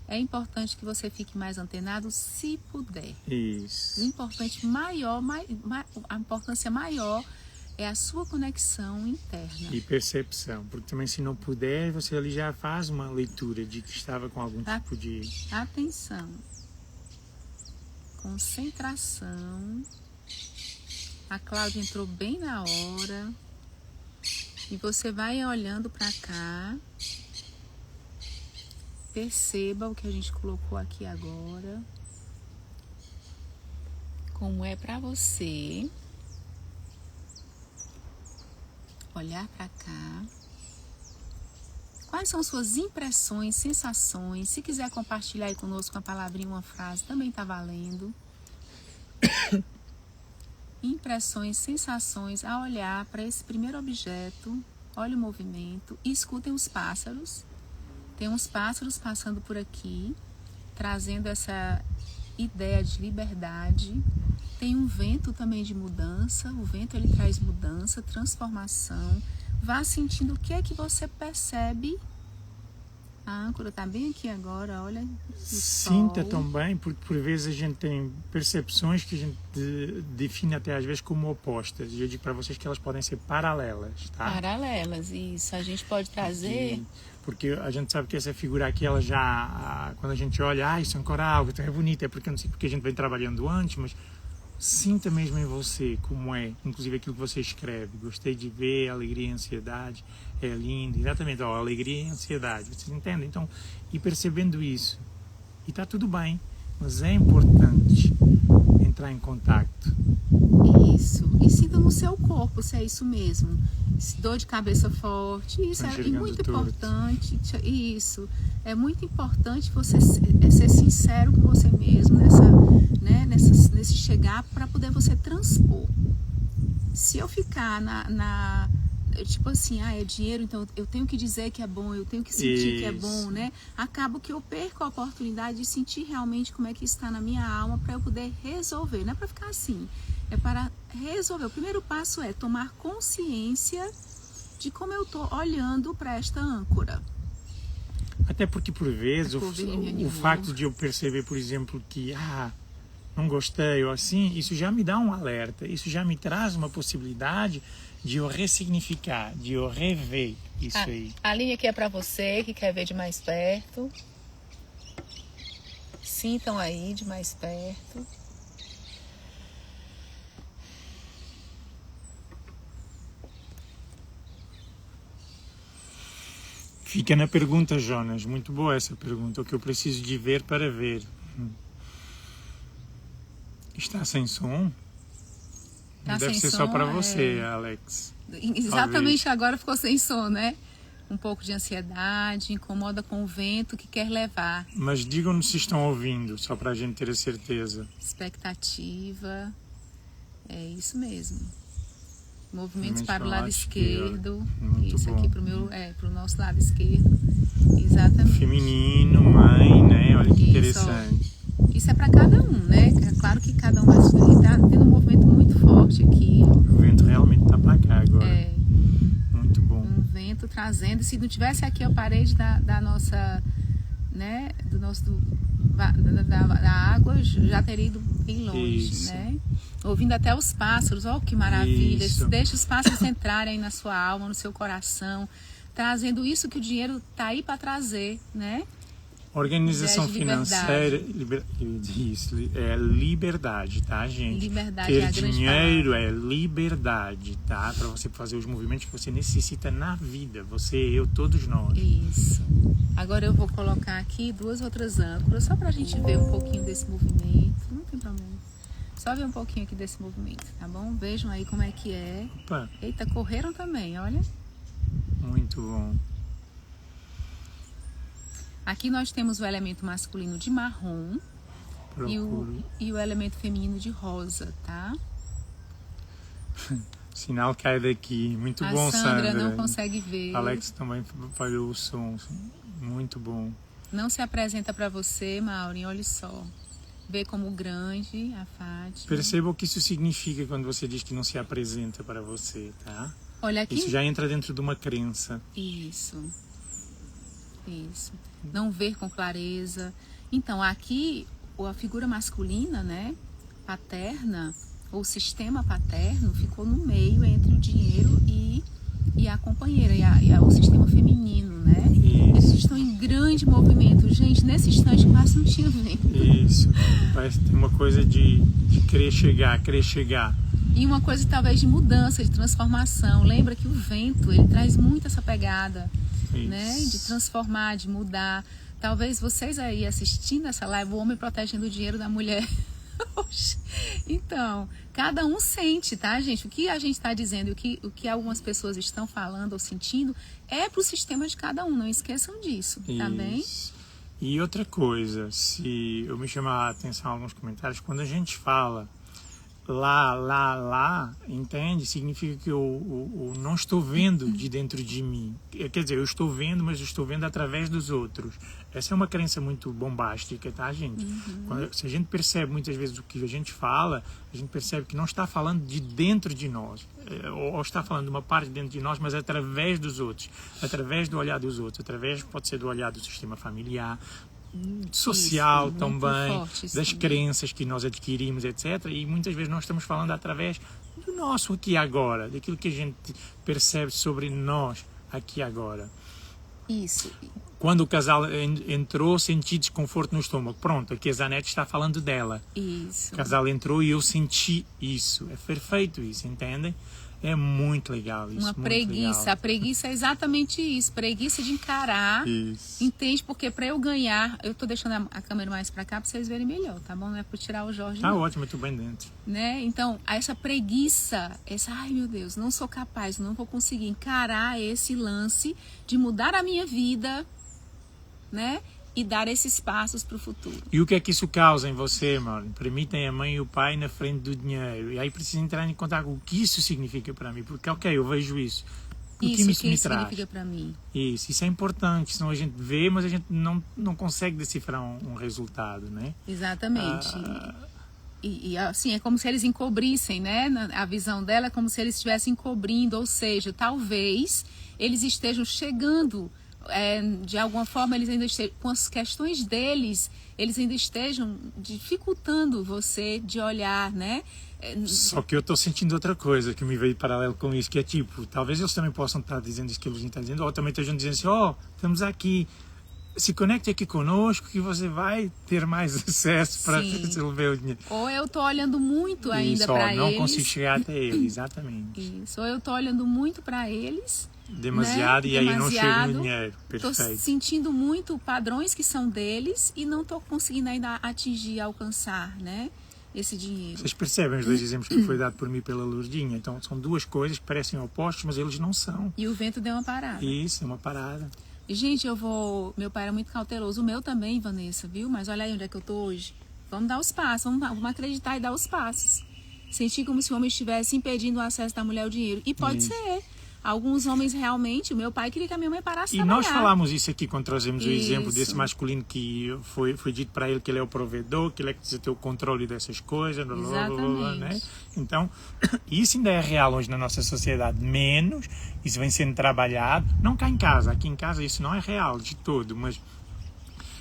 é importante que você fique mais antenado se puder. Isso. O importante maior, a importância maior é a sua conexão interna. E percepção, porque também se não puder, você ali já faz uma leitura de que estava com algum tipo de... Atenção. Concentração. A Cláudia entrou bem na hora. E você vai olhando para cá. Perceba o que a gente colocou aqui agora. Como é para você olhar para cá. Quais são suas impressões, sensações? Se quiser compartilhar aí conosco uma palavrinha, uma frase, também está valendo. Impressões, sensações ao olhar para esse primeiro objeto. Olhe o movimento e escutem os pássaros. Tem uns pássaros passando por aqui, trazendo essa ideia de liberdade. Tem um vento também de mudança. O vento ele traz mudança, transformação. Vá sentindo o que é que você percebe. A âncora está bem aqui agora, olha. Sinta também, porque por vezes a gente tem percepções que a gente define até às vezes como opostas. E eu digo para vocês que elas podem ser paralelas, tá? Paralelas, isso. A gente pode trazer... Porque a gente sabe que essa figura aqui, ela já... Quando a gente olha, isso é um coral, então é bonito, é porque eu não sei porque a gente vem trabalhando antes, mas sinta mesmo em você como é, inclusive aquilo que você escreve. Gostei de ver, alegria e ansiedade, é lindo. Exatamente, ó, alegria e ansiedade, vocês entendem? Então, e percebendo isso, e está tudo bem, mas é importante entrar em contacto. Isso, e sinta no seu corpo se é isso mesmo. Dor de cabeça forte, isso é muito importante. Isso, é muito importante você ser sincero com você mesmo nesse chegar para poder você transpor. Se eu ficar tipo assim, é dinheiro, então eu tenho que dizer que é bom, eu tenho que sentir que é bom, né? Acabo que eu perco a oportunidade de sentir realmente como é que está na minha alma para eu poder resolver. Não é para ficar assim, é para resolver. O primeiro passo é tomar consciência de como eu estou olhando para esta âncora. Até porque por vezes o facto de eu perceber, por exemplo, que não gostei ou assim, isso já me dá um alerta, isso já me traz uma possibilidade de eu ressignificar, de eu rever isso aí. A linha aqui é para você que quer ver de mais perto. Sintam aí de mais perto. Fica na pergunta, Jonas. Muito boa essa pergunta. O que eu preciso de ver para ver. Está sem som? Tá Deve sem ser som, só para você, Alex. Exatamente, Talvez. agora ficou sem som, né? Um pouco de ansiedade, incomoda com o vento que quer levar. Mas digam-nos se estão ouvindo, só para a gente ter a certeza. Expectativa. É isso mesmo. Movimentos para o eu lado acho que esquerdo. muito Isso bom. aqui para o nosso lado esquerdo. Exatamente. Feminino, mãe, né? Olha que Isso, interessante. Isso é para cada um, né? É claro que cada um vai está tendo um movimento muito forte aqui. O vento realmente está para cá agora. É. Muito bom. Um vento trazendo. Se não tivesse aqui a parede da nossa, né? Da água, já teria ido bem longe, Isso. né? Ouvindo até os pássaros, ó, que maravilha. Isso. Deixa os pássaros entrarem aí na sua alma, no seu coração, trazendo isso que o dinheiro tá aí para trazer, né? Organização De financeira isso, é liberdade, tá, gente? Liberdade Ter é a grande dinheiro palavra. é liberdade, tá? Para você fazer os movimentos que você necessita na vida. Você, eu, todos nós. Isso. Agora eu vou colocar aqui 2 outras âncoras, só para a gente ver um pouquinho desse movimento. Não tem problema. Só ver um pouquinho aqui desse movimento, tá bom? Vejam aí como é que é. Opa, Eita, correram também, olha. muito bom. Aqui nós temos o elemento masculino de marrom e o elemento feminino de rosa, tá? O sinal cai daqui. Muito A bom, Sandra Sandra. não consegue ver. Alex também falhou o som. Muito bom. Não se apresenta para você, Maureen, olha só. Vê como grande a Fátima. Perceba o que isso significa quando você diz que não se apresenta para você, tá? Olha aqui. Isso já entra dentro de uma crença. Isso. Não ver com clareza. Então, aqui, a figura masculina, né, paterna, ou sistema paterno, ficou no meio entre o dinheiro e a companheira, o sistema feminino, né? Eles estão em grande movimento. Gente, nesse instante quase não tinha vento. Isso. Parece que tem uma coisa de querer chegar. E uma coisa talvez de mudança, de transformação. Lembra que o vento, ele traz muito essa pegada, né? De transformar, de mudar. Talvez vocês aí assistindo essa live, o homem protegendo o dinheiro da mulher. Então, cada um sente, tá, gente? O que a gente está dizendo, o que algumas pessoas estão falando ou sentindo é pro sistema de cada um. Não esqueçam disso, tá bem? E outra coisa, se eu me chamar a atenção em alguns comentários, quando a gente fala lá, entende? Significa que eu não estou vendo de dentro de mim. Quer dizer, eu estou vendo, mas eu estou vendo através dos outros. Essa é uma crença muito bombástica, tá, gente? Se a gente percebe muitas vezes o que a gente fala, a gente percebe que não está falando de dentro de nós, ou está falando de uma parte dentro de nós, mas através dos outros, através do olhar dos outros, pode ser do olhar do sistema familiar, social também, das crenças que nós adquirimos, etc. E muitas vezes nós estamos falando através do nosso aqui e agora, daquilo que a gente percebe sobre nós aqui e agora. Isso. Quando o casal entrou, senti desconforto no estômago. Pronto, aqui a Zanete está falando dela. Isso. O casal entrou e eu senti isso. É perfeito isso, entendem? É muito legal isso. Uma preguiça. Legal. A preguiça é exatamente isso. Preguiça de encarar. Isso. Entende? Porque para eu ganhar, eu tô deixando a câmera mais para cá para vocês verem melhor, tá bom? Não é para tirar o Jorge. Tá não. ótimo, eu tô bem dentro. Né? Então, essa preguiça, ai meu Deus, não sou capaz, não vou conseguir encarar esse lance de mudar a minha vida, né? E dar esses passos para o futuro. E o que é que isso causa em você, mano? Permitem a mãe e o pai na frente do dinheiro. E aí precisa entrar em contato com o que isso significa para mim. Porque, ok, eu vejo isso. O que isso me traz? Significa para mim? Isso é importante. Senão a gente vê, mas a gente não consegue decifrar um resultado, né? Exatamente. E assim, é como se eles encobrissem, né? A visão dela é como se eles estivessem encobrindo. Ou seja, talvez eles estejam chegando... de alguma forma eles ainda estejam, com as questões deles, eles ainda estejam dificultando você de olhar, né? Só que eu estou sentindo outra coisa que me veio paralelo com isso, que é tipo, talvez eles também possam estar dizendo isso que eles estão dizendo, ou também estejam dizendo assim, estamos aqui, se conecte aqui conosco que você vai ter mais acesso para resolver o dinheiro. Ou eu estou olhando muito ainda para eles. Não consigo chegar até eles, exatamente. Isso, ou eu estou olhando muito para eles. Demasiado, né? E aí eu não chego no dinheiro. Perfeito. Estou sentindo muito padrões que são deles e não estou conseguindo ainda atingir, alcançar, né? Esse dinheiro. Vocês percebem os dois exemplos que foi dado por mim pela Lourdinha? Então são duas coisas que parecem opostos, mas eles não são. E o vento deu uma parada. Isso, é uma parada. E, gente, meu pai era muito cauteloso, o meu também, Vanessa, viu? Mas olha aí onde é que eu tô hoje. Vamos dar os passos, vamos acreditar e dar os passos. Senti como se o homem estivesse impedindo o acesso da mulher ao dinheiro. E pode ser. Alguns homens realmente, o meu pai queria que a minha mãe parasse de trabalhar. E nós falamos isso aqui quando trazemos o exemplo desse masculino que foi dito para ele que ele é o provedor, que ele é que precisa ter o controle dessas coisas, blá, blá, blá, né? Então, isso ainda é real hoje na nossa sociedade, menos, isso vem sendo trabalhado, não cá em casa, aqui em casa isso não é real de todo, mas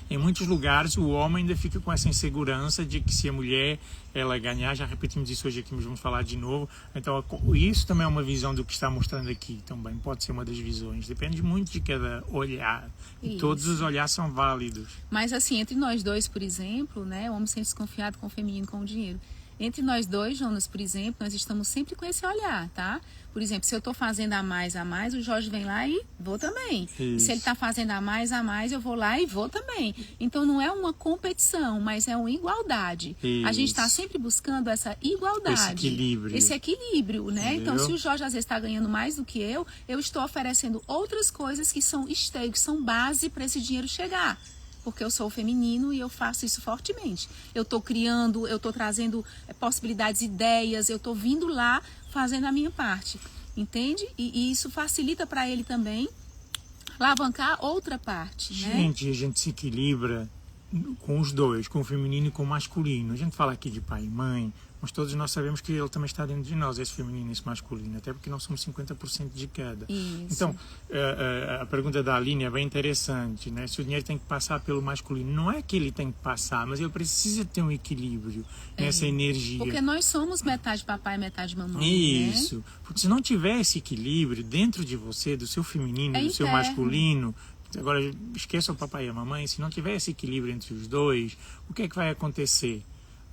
em muitos lugares o homem ainda fica com essa insegurança de que se a mulher ela ganhar, já repetimos isso hoje aqui, mas vamos falar de novo. Então isso também é uma visão do que está mostrando aqui também, pode ser uma das visões, depende muito de cada olhar, e todos os olhares são válidos. Mas assim, entre nós dois, por exemplo, né, o homem sempre desconfiado com o feminino, com o dinheiro. Entre nós dois, Jonas, por exemplo, nós estamos sempre com esse olhar, tá? Por exemplo, se eu estou fazendo a mais, o Jorge vem lá e vou também. E se ele está fazendo a mais, eu vou lá e vou também. Então, não é uma competição, mas é uma igualdade. Isso. A gente está sempre buscando essa igualdade. Esse equilíbrio, né? Entendeu? Então, se o Jorge às vezes está ganhando mais do que eu estou oferecendo outras coisas que são esteio, que são base para esse dinheiro chegar. Porque eu sou feminino e eu faço isso fortemente. Eu estou criando, eu estou trazendo possibilidades, ideias, eu estou vindo lá fazendo a minha parte, entende? E isso facilita para ele também alavancar outra parte, né? Gente, a gente se equilibra com os dois, com o feminino e com o masculino. A gente fala aqui de pai e mãe, mas todos nós sabemos que ele também está dentro de nós, esse feminino e esse masculino, até porque nós somos 50% de cada. Isso. Então, a pergunta da Aline é bem interessante, né? Se o dinheiro tem que passar pelo masculino, não é que ele tem que passar, mas ele precisa ter um equilíbrio nessa energia. Porque nós somos metade papai e metade mamãe. Isso. Né? Porque se não tiver esse equilíbrio dentro de você, do seu feminino e do seu masculino, agora esqueça o papai e a mamãe, se não tiver esse equilíbrio entre os dois, o que é que vai acontecer?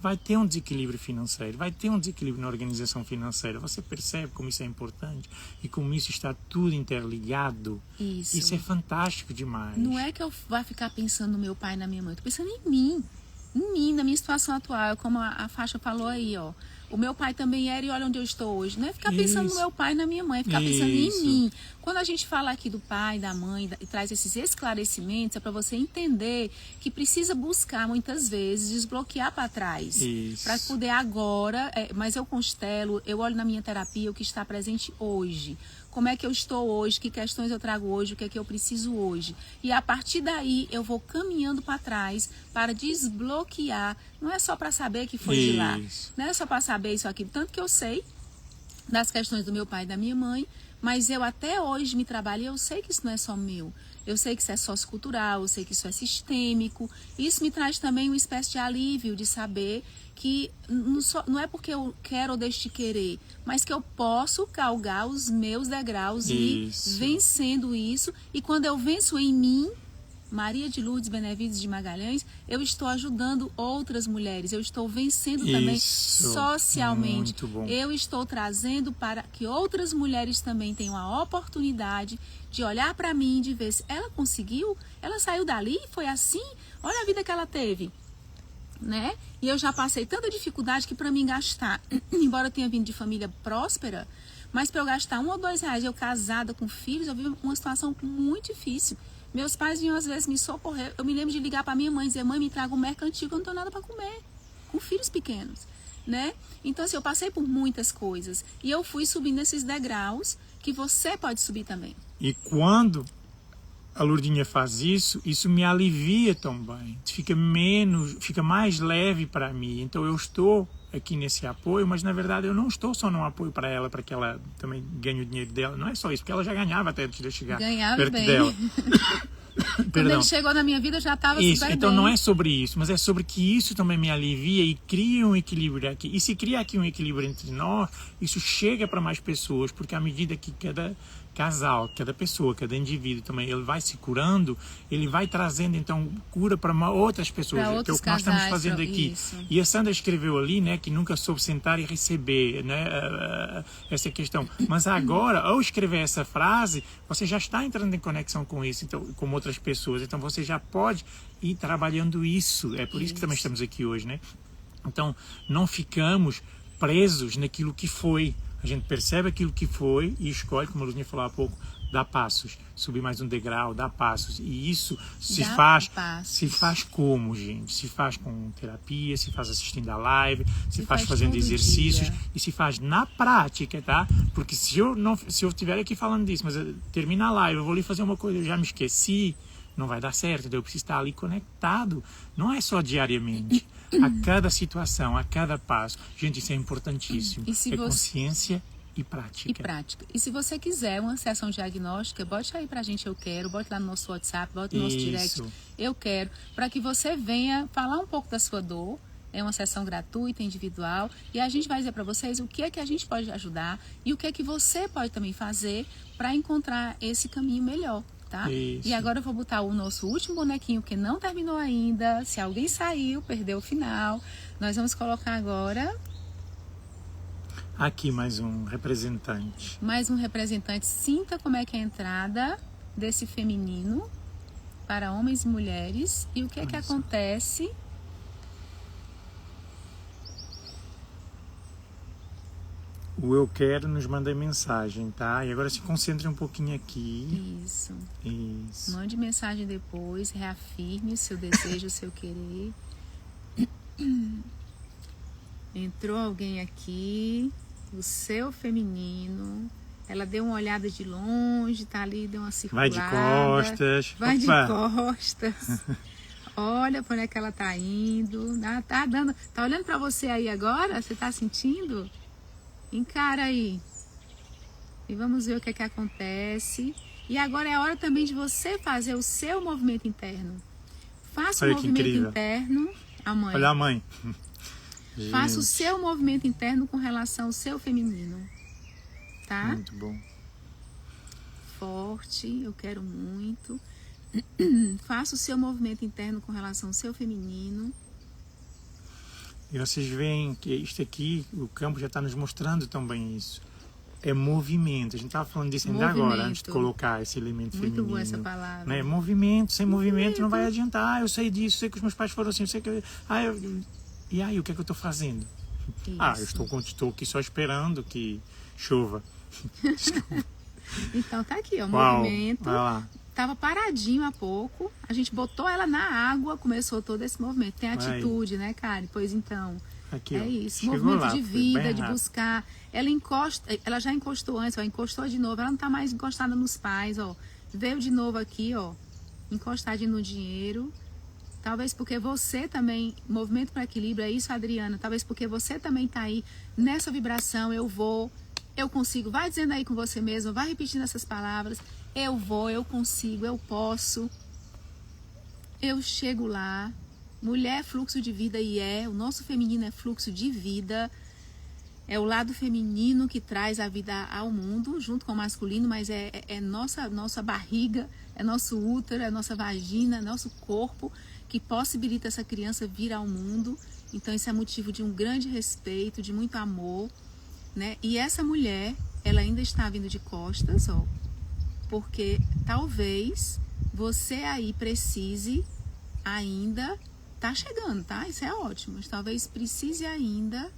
Vai ter um desequilíbrio financeiro, vai ter um desequilíbrio na organização financeira. Você percebe como isso é importante e como isso está tudo interligado? Isso é fantástico demais. Não é que eu vá ficar pensando no meu pai e na minha mãe, eu estou pensando em mim, na minha situação atual, como a Faixa falou aí, ó. O meu pai também era e olha onde eu estou hoje. Não é ficar pensando no meu pai e na minha mãe, é ficar pensando em mim. Quando a gente fala aqui do pai, da mãe, e traz esses esclarecimentos, é para você entender que precisa buscar, muitas vezes, desbloquear para trás. Para poder agora, mas eu constelo, eu olho na minha terapia o que está presente hoje. Como é que eu estou hoje, que questões eu trago hoje, o que é que eu preciso hoje. E a partir daí eu vou caminhando para trás para desbloquear. Não é só para saber que foi de lá. Não é só para saber isso aqui. Tanto que eu sei das questões do meu pai e da minha mãe, mas eu até hoje me trabalho e eu sei que isso não é só meu. Eu sei que isso é sociocultural, eu sei que isso é sistêmico. Isso me traz também uma espécie de alívio de saber que não é porque eu quero ou deixo de querer, mas que eu posso galgar os meus degraus e ir vencendo isso. E quando eu venço em mim, Maria de Lourdes Benevides de Magalhães, eu estou ajudando outras mulheres, eu estou vencendo também socialmente. Eu estou trazendo para que outras mulheres também tenham a oportunidade de olhar para mim, de ver se ela conseguiu, ela saiu dali, foi assim, olha a vida que ela teve. Né? E eu já passei tanta dificuldade que para mim gastar, embora eu tenha vindo de família próspera, mas para eu gastar R$1 ou R$2, eu casada com filhos, eu vivo uma situação muito difícil. Meus pais vinham às vezes me socorrer, eu me lembro de ligar para minha mãe e dizer, mãe, me traga um mercantil que eu não tenho nada para comer, com filhos pequenos, né? Então assim, eu passei por muitas coisas e eu fui subindo esses degraus que você pode subir também. E quando a Lourdinha faz isso, isso me alivia também. Fica mais leve para mim. Então eu estou aqui nesse apoio, mas na verdade eu não estou só num apoio para ela, para que ela também ganhe o dinheiro dela. Não é só isso, porque ela já ganhava até antes de eu chegar perto dela. Quando ele chegou na minha vida, eu já estava super bem. Então não é sobre isso, mas é sobre que isso também me alivia e cria um equilíbrio aqui. E se cria aqui um equilíbrio entre nós, isso chega para mais pessoas, porque à medida que casal, cada pessoa, cada indivíduo também, ele vai se curando, ele vai trazendo então cura para outras pessoas, que é o que nós estamos fazendo aqui. Isso. E a Sandra escreveu ali, né, que nunca soube sentar e receber, né, essa questão. Mas agora, ao escrever essa frase, você já está entrando em conexão com isso, então, com outras pessoas. Então você já pode ir trabalhando isso. É por isso que também estamos aqui hoje, né? Então não ficamos presos naquilo que foi. A gente percebe aquilo que foi e escolhe, como a Luzinha falou há pouco, dá passos, subir mais um degrau, dá passos. E isso se faz como, gente? Se faz com terapia, se faz assistindo a live, se faz fazendo exercícios e se faz na prática, tá? Porque se eu estiver aqui falando disso, mas termina a live, eu vou ali fazer uma coisa, eu já me esqueci, não vai dar certo. Então eu preciso estar ali conectado. Não é só diariamente. A cada situação, a cada passo. Gente, isso é importantíssimo. Consciência e prática. E se você quiser uma sessão diagnóstica, bote aí pra gente eu quero, bote lá no nosso WhatsApp, bote no nosso direct eu quero, para que você venha falar um pouco da sua dor. É uma sessão gratuita, individual, e a gente vai dizer para vocês o que é que a gente pode ajudar e o que é que você pode também fazer para encontrar esse caminho melhor. Tá? E agora eu vou botar o nosso último bonequinho que não terminou ainda. Se alguém saiu, perdeu o final. Nós vamos colocar agora... Aqui mais um representante. Mais um representante. Sinta como é que é a entrada desse feminino para homens e mulheres. E o que é que acontece... O eu quero nos manda mensagem, tá? E agora se concentre um pouquinho aqui. Isso. Mande mensagem depois, reafirme o seu desejo, o seu querer. Entrou alguém aqui, o seu feminino. Ela deu uma olhada de longe, tá ali, deu uma circulada. Vai de costas. Vai de costas. Olha para onde é que ela tá indo. Tá olhando para você aí agora? Você tá sentindo? Encara aí. E vamos ver o que é que acontece. E agora é a hora também de você fazer o seu movimento interno. Faça o movimento interno. A mãe. Olha a mãe. Faça o seu movimento interno com relação ao seu feminino. Tá? Muito bom. Forte, eu quero muito. Faça o seu movimento interno com relação ao seu feminino. E vocês veem que isto aqui, o campo já está nos mostrando também isso. É movimento. A gente estava falando disso ainda agora, antes de colocar esse elemento feminino. Muito boa essa palavra. Né? Movimento. Sem movimento não vai adiantar. Eu sei disso, sei que os meus pais foram assim, eu sei que... E aí, o que é que eu estou fazendo? Isso. Eu estou aqui só esperando que chova. Então tá aqui, ó, o movimento. Vai lá. Tava paradinho há pouco, a gente botou ela na água, começou todo esse movimento. Tem atitude, né, Kari? Pois então, aqui, isso, movimento de vida, de buscar. Ela já encostou antes, ó, encostou de novo, ela não tá mais encostada nos pais, ó. Veio de novo aqui, ó, encostadinha no dinheiro. Talvez porque você também, movimento para equilíbrio, é isso, Adriana, talvez porque você também tá aí nessa vibração, eu consigo. Vai dizendo aí com você mesmo, vai repetindo essas palavras. Eu vou, eu consigo, eu posso. Eu chego lá. Mulher é fluxo de vida e o nosso feminino é fluxo de vida. É o lado feminino que traz a vida ao mundo, junto com o masculino, mas é nossa barriga, é nosso útero, é nossa vagina, é nosso corpo que possibilita essa criança vir ao mundo. Então isso é motivo de um grande respeito, de muito amor, né? E essa mulher, ela ainda está vindo de costas, ó. Porque talvez você aí precise ainda, tá chegando, tá? Isso é ótimo, mas talvez precise ainda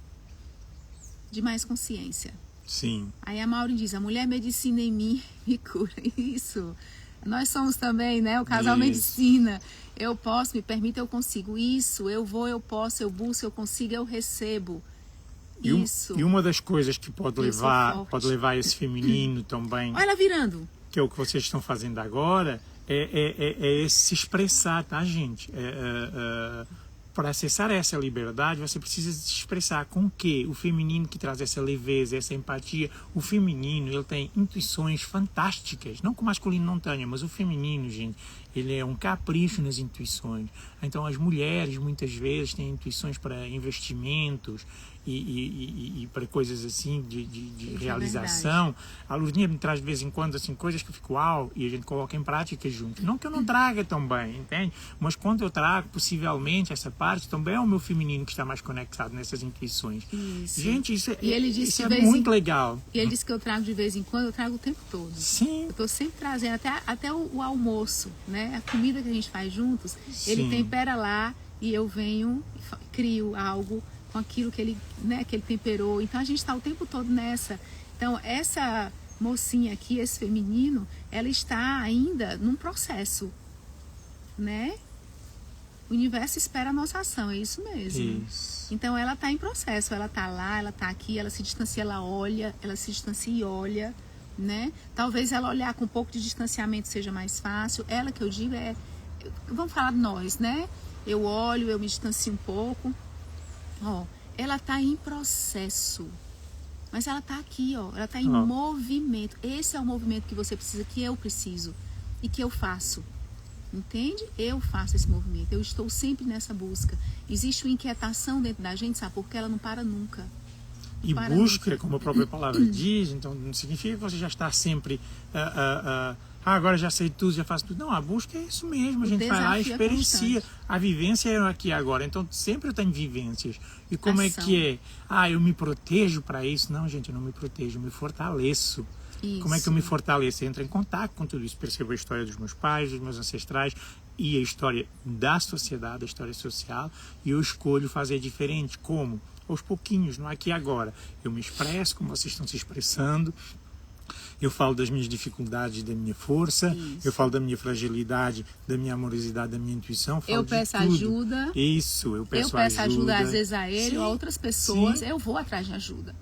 de mais consciência. Sim. Aí a Maureen diz, a mulher medicina em mim me cura. Isso. Nós somos também, né? O casal medicina. Eu posso, me permita, eu consigo. Isso, eu vou, eu posso, eu busco, eu consigo, eu recebo. Isso. E uma das coisas que pode levar esse feminino também... Olha ela virando. Que é o que vocês estão fazendo agora, é se expressar, tá, gente? Para acessar essa liberdade, você precisa se expressar com o quê? O feminino que traz essa leveza, essa empatia. O feminino, ele tem intuições fantásticas. Não que o masculino não tenha, mas o feminino, gente, ele é um capricho nas intuições. Então, as mulheres, muitas vezes, têm intuições para investimentos e para coisas assim de realização. A Lourdinha me traz de vez em quando assim, coisas que eu fico uau, e a gente coloca em prática junto. Não que eu não traga tão bem, entende? Mas quando eu trago, possivelmente, essa parte, também é o meu feminino que está mais conectado nessas intuições. Isso. Gente, isso Isso é muito legal. E ele disse que eu trago de vez em quando, eu trago o tempo todo. Sim. Eu estou sempre trazendo, até o almoço, né? A comida que a gente faz juntos, ele tempera lá e eu venho e crio algo com aquilo que ele, né, que ele temperou. Então a gente está o tempo todo nessa. Então essa mocinha aqui, esse feminino, ela está ainda num processo, né? O universo espera a nossa ação, é isso mesmo. Isso. Então ela está em processo, ela está lá, ela está aqui, ela se distancia, ela se distancia e olha, né? Talvez ela olhar com um pouco de distanciamento seja mais fácil. Ela, que eu digo, vamos falar de nós, né? Eu olho, eu me distancio um pouco. Ó, ela está em processo, mas ela está aqui, ó, ela está em movimento. Esse é o movimento que você precisa, que eu preciso e que eu faço, entende? Eu faço esse movimento, eu estou sempre nessa busca. Existe uma inquietação dentro da gente, sabe? Porque ela não para nunca. E busca, como a própria palavra diz, então não significa que você já está sempre... agora já sei tudo, já faço tudo. Não, a busca é isso mesmo, a gente vai lá e experiencia. A vivência é aqui agora, então sempre eu tenho vivências. E como é que é? Eu me protejo para isso? Não, gente, eu não me protejo, eu me fortaleço. Isso. Como é que eu me fortaleço? Eu entro em contato com tudo isso, percebo a história dos meus pais, dos meus ancestrais e a história da sociedade, a história social, e eu escolho fazer diferente. Como? Aos pouquinhos, não aqui e agora. Eu me expresso como vocês estão se expressando. Eu falo das minhas dificuldades, da minha força. Isso. Eu falo da minha fragilidade, da minha amorosidade, da minha intuição. Eu peço ajuda. Isso, eu peço ajuda às vezes a ele ou a outras pessoas. Eu vou atrás de ajuda.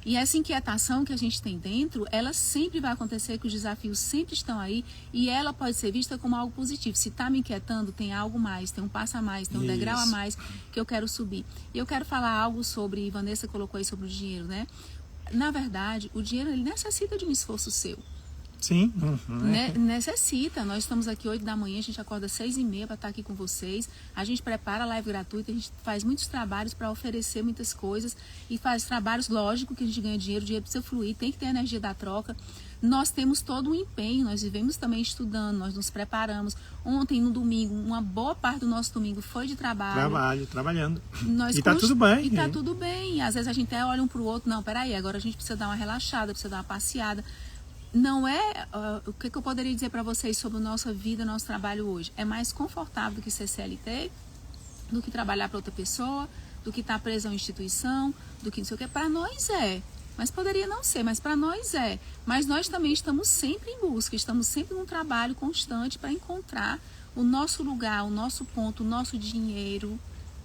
E essa inquietação que a gente tem dentro, ela sempre vai acontecer, que os desafios sempre estão aí e ela pode ser vista como algo positivo. Se está me inquietando, tem algo mais, tem um passo a mais, tem um degrau a mais que eu quero subir. E eu quero falar algo sobre, Vanessa colocou aí sobre o dinheiro, né? Na verdade, o dinheiro, ele necessita de um esforço seu. Sim. Necessita. Nós estamos aqui 8 da manhã, a gente acorda 6h30 para estar aqui com vocês. A gente prepara a live gratuita, a gente faz muitos trabalhos para oferecer muitas coisas e faz trabalhos, lógico que a gente ganha dinheiro, o dinheiro precisa fluir, tem que ter a energia da troca. Nós temos todo um empenho, nós vivemos também estudando, nós nos preparamos. Ontem, no domingo, uma boa parte do nosso domingo foi de trabalho. Trabalhando. E está tudo bem. E está tudo bem. Às vezes a gente até olha um para o outro, não, peraí, agora a gente precisa dar uma relaxada, precisa dar uma passeada. Não é, o que eu poderia dizer para vocês sobre a nossa vida, nosso trabalho hoje? É mais confortável do que ser CLT, do que trabalhar para outra pessoa, do que estar preso a uma instituição, do que não sei o que. Para nós é, mas poderia não ser, mas para nós é. Mas nós também estamos sempre em busca, estamos sempre num trabalho constante para encontrar o nosso lugar, o nosso ponto, o nosso dinheiro.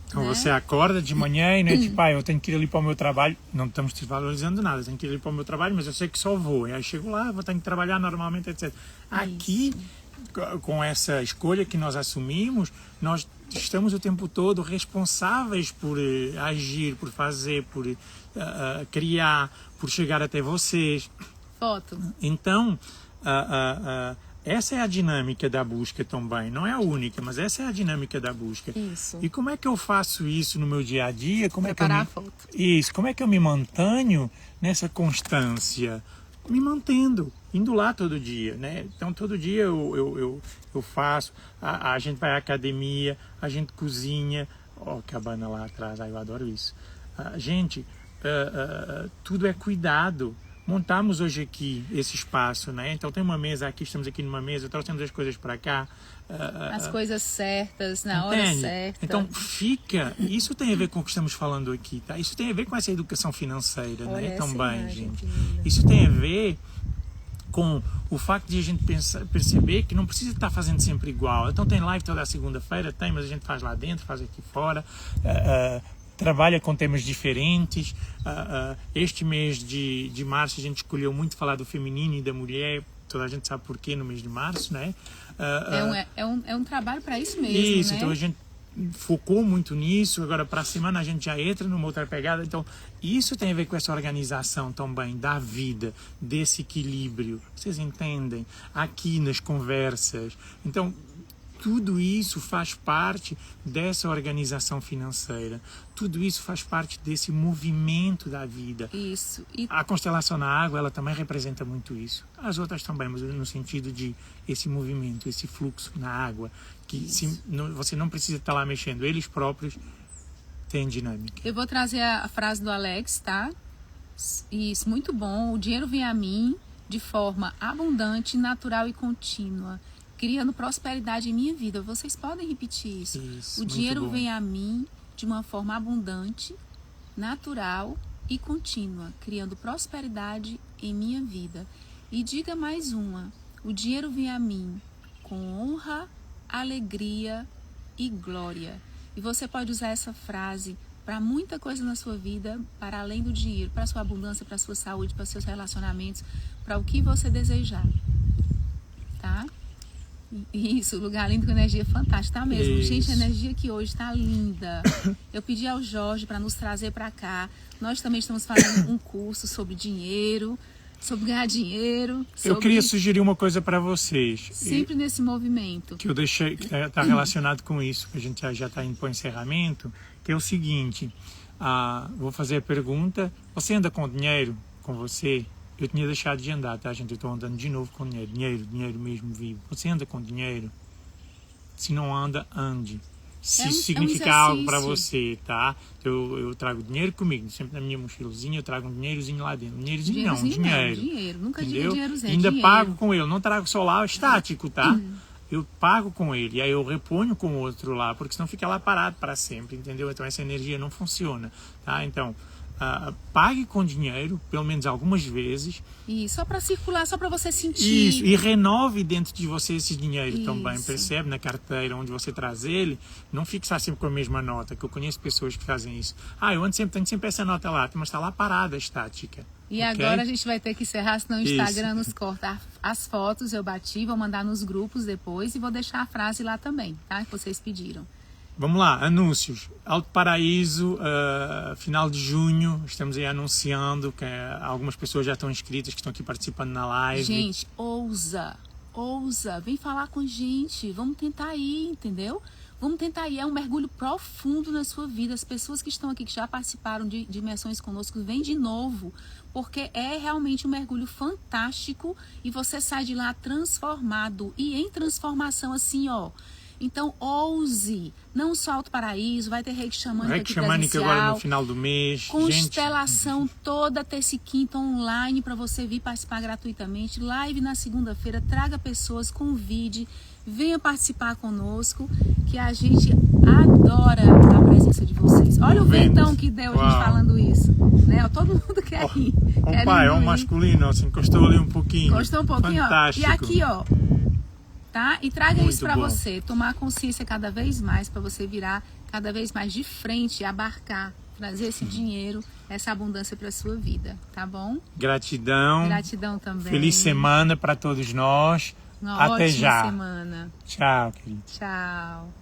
Então você acorda de manhã e não é tipo, eu tenho que ir ali para o meu trabalho. Não estamos desvalorizando nada, eu tenho que ir ali para o meu trabalho, mas eu sei que só vou. E aí chego lá, vou ter que trabalhar normalmente, etc. Aqui, com essa escolha que nós assumimos, nós estamos o tempo todo responsáveis por agir, por fazer, por criar, por chegar até vocês. Foto. Então, essa é a dinâmica da busca também. Não é a única, mas essa é a dinâmica da busca. Isso. E como é que eu faço isso no meu dia a dia? Como Preparar é que a foto. Isso. Como é que eu me mantenho nessa constância? Me mantendo, indo lá todo dia, né? Então, todo dia eu faço. A gente vai à academia, a gente cozinha. Ó, cabana lá atrás, eu adoro isso. Tudo é cuidado. Montamos hoje aqui esse espaço, né? Então tem uma mesa aqui, estamos aqui numa mesa, trouxemos as coisas para cá. As coisas certas, na hora certa. Então isso tem a ver com o que estamos falando aqui, tá? Isso tem a ver com essa educação financeira, né? Também, gente. Isso tem a ver com o facto de a gente perceber que não precisa estar fazendo sempre igual. Então tem live toda segunda-feira, mas a gente faz lá dentro, faz aqui fora. Trabalha com temas diferentes. Este mês de março a gente escolheu muito falar do feminino e da mulher. Toda a gente sabe porquê no mês de março, né? É um trabalho para isso mesmo, isso, né? Então a gente focou muito nisso. Agora para a semana a gente já entra numa outra pegada. Então isso tem a ver com essa organização também da vida, desse equilíbrio. Vocês entendem? Aqui nas conversas. Então tudo isso faz parte dessa organização financeira. Tudo isso faz parte desse movimento da vida. Isso. E a constelação na água, ela também representa muito isso. As outras também, mas no sentido de esse movimento, esse fluxo na água, que você não precisa estar lá mexendo. Eles próprios têm dinâmica. Eu vou trazer a frase do Alex, tá? Isso, muito bom. O dinheiro vem a mim de forma abundante, natural e contínua, criando prosperidade em minha vida. Vocês podem repetir isso. O dinheiro vem a mim de uma forma abundante, natural e contínua, criando prosperidade em minha vida. E diga mais uma: o dinheiro vem a mim com honra, alegria e glória. E você pode usar essa frase para muita coisa na sua vida, para além do dinheiro, para a sua abundância, para a sua saúde, para seus relacionamentos, para o que você desejar. Tá? Isso, lugar lindo com energia fantástica, tá mesmo. Isso. Gente, a energia aqui hoje está linda. Eu pedi ao Jorge para nos trazer para cá. Nós também estamos fazendo um curso sobre dinheiro, sobre ganhar dinheiro. Eu queria sugerir uma coisa para vocês. Sempre nesse movimento. Que eu deixei, que está relacionado com isso, que a gente já está indo para o encerramento, que é o seguinte: vou fazer a pergunta: você anda com dinheiro com você? Eu tinha deixado de andar, tá, gente? Eu estou andando de novo com dinheiro mesmo vivo. Você anda com dinheiro? Se não anda, ande. Se isso significa algo para você, tá? Eu trago dinheiro comigo, sempre na minha mochilazinha eu trago um dinheirozinho lá dentro. Dinheiro. Dinheiro, nunca diga dinheirozinho. Ainda pago com ele, não trago só lá estático, tá? Eu pago com ele, e aí eu reponho com o outro lá, porque senão fica lá parado para sempre, entendeu? Então essa energia não funciona, tá? Então, pague com dinheiro, pelo menos algumas vezes. E só para circular, só para você sentir. Isso, e renove dentro de você esse dinheiro também, percebe? Na carteira onde você traz ele, não fixar sempre com a mesma nota, que eu conheço pessoas que fazem isso. Eu tenho sempre essa nota lá, mas está lá parada, estática. E agora a gente vai ter que encerrar, senão o Instagram nos corta as fotos. Eu bati, vou mandar nos grupos depois e vou deixar a frase lá também, tá? Que vocês pediram. Vamos lá, anúncios. Alto Paraíso, final de junho, estamos aí anunciando que algumas pessoas já estão inscritas, que estão aqui participando na live. Gente, ousa, vem falar com a gente, vamos tentar ir, entendeu? Vamos tentar ir, é um mergulho profundo na sua vida. As pessoas que estão aqui, que já participaram de imersões conosco, vem de novo, porque é realmente um mergulho fantástico e você sai de lá transformado e em transformação assim, ó. Então, ouse, não só Alto Paraíso, vai ter Reiki Xamânica aqui presencial, agora no final do mês. Constelação toda terça e quinta online para você vir participar gratuitamente. Live na segunda-feira, traga pessoas, convide, venha participar conosco, que a gente adora a presença de vocês. Olha o ventão que deu a gente falando isso, né? Todo mundo quer ir. Pai, é um masculino, assim, encostou ali um pouquinho. Encostou um pouquinho, fantástico. Ó. E aqui, ó. Tá? E traga isso para você, tomar consciência cada vez mais, para você virar cada vez mais de frente, abarcar, trazer esse dinheiro, essa abundância para sua vida, tá bom? Gratidão. Gratidão também. Feliz semana para todos nós. Uma Até ótima já. semana. Tchau, querido. Tchau.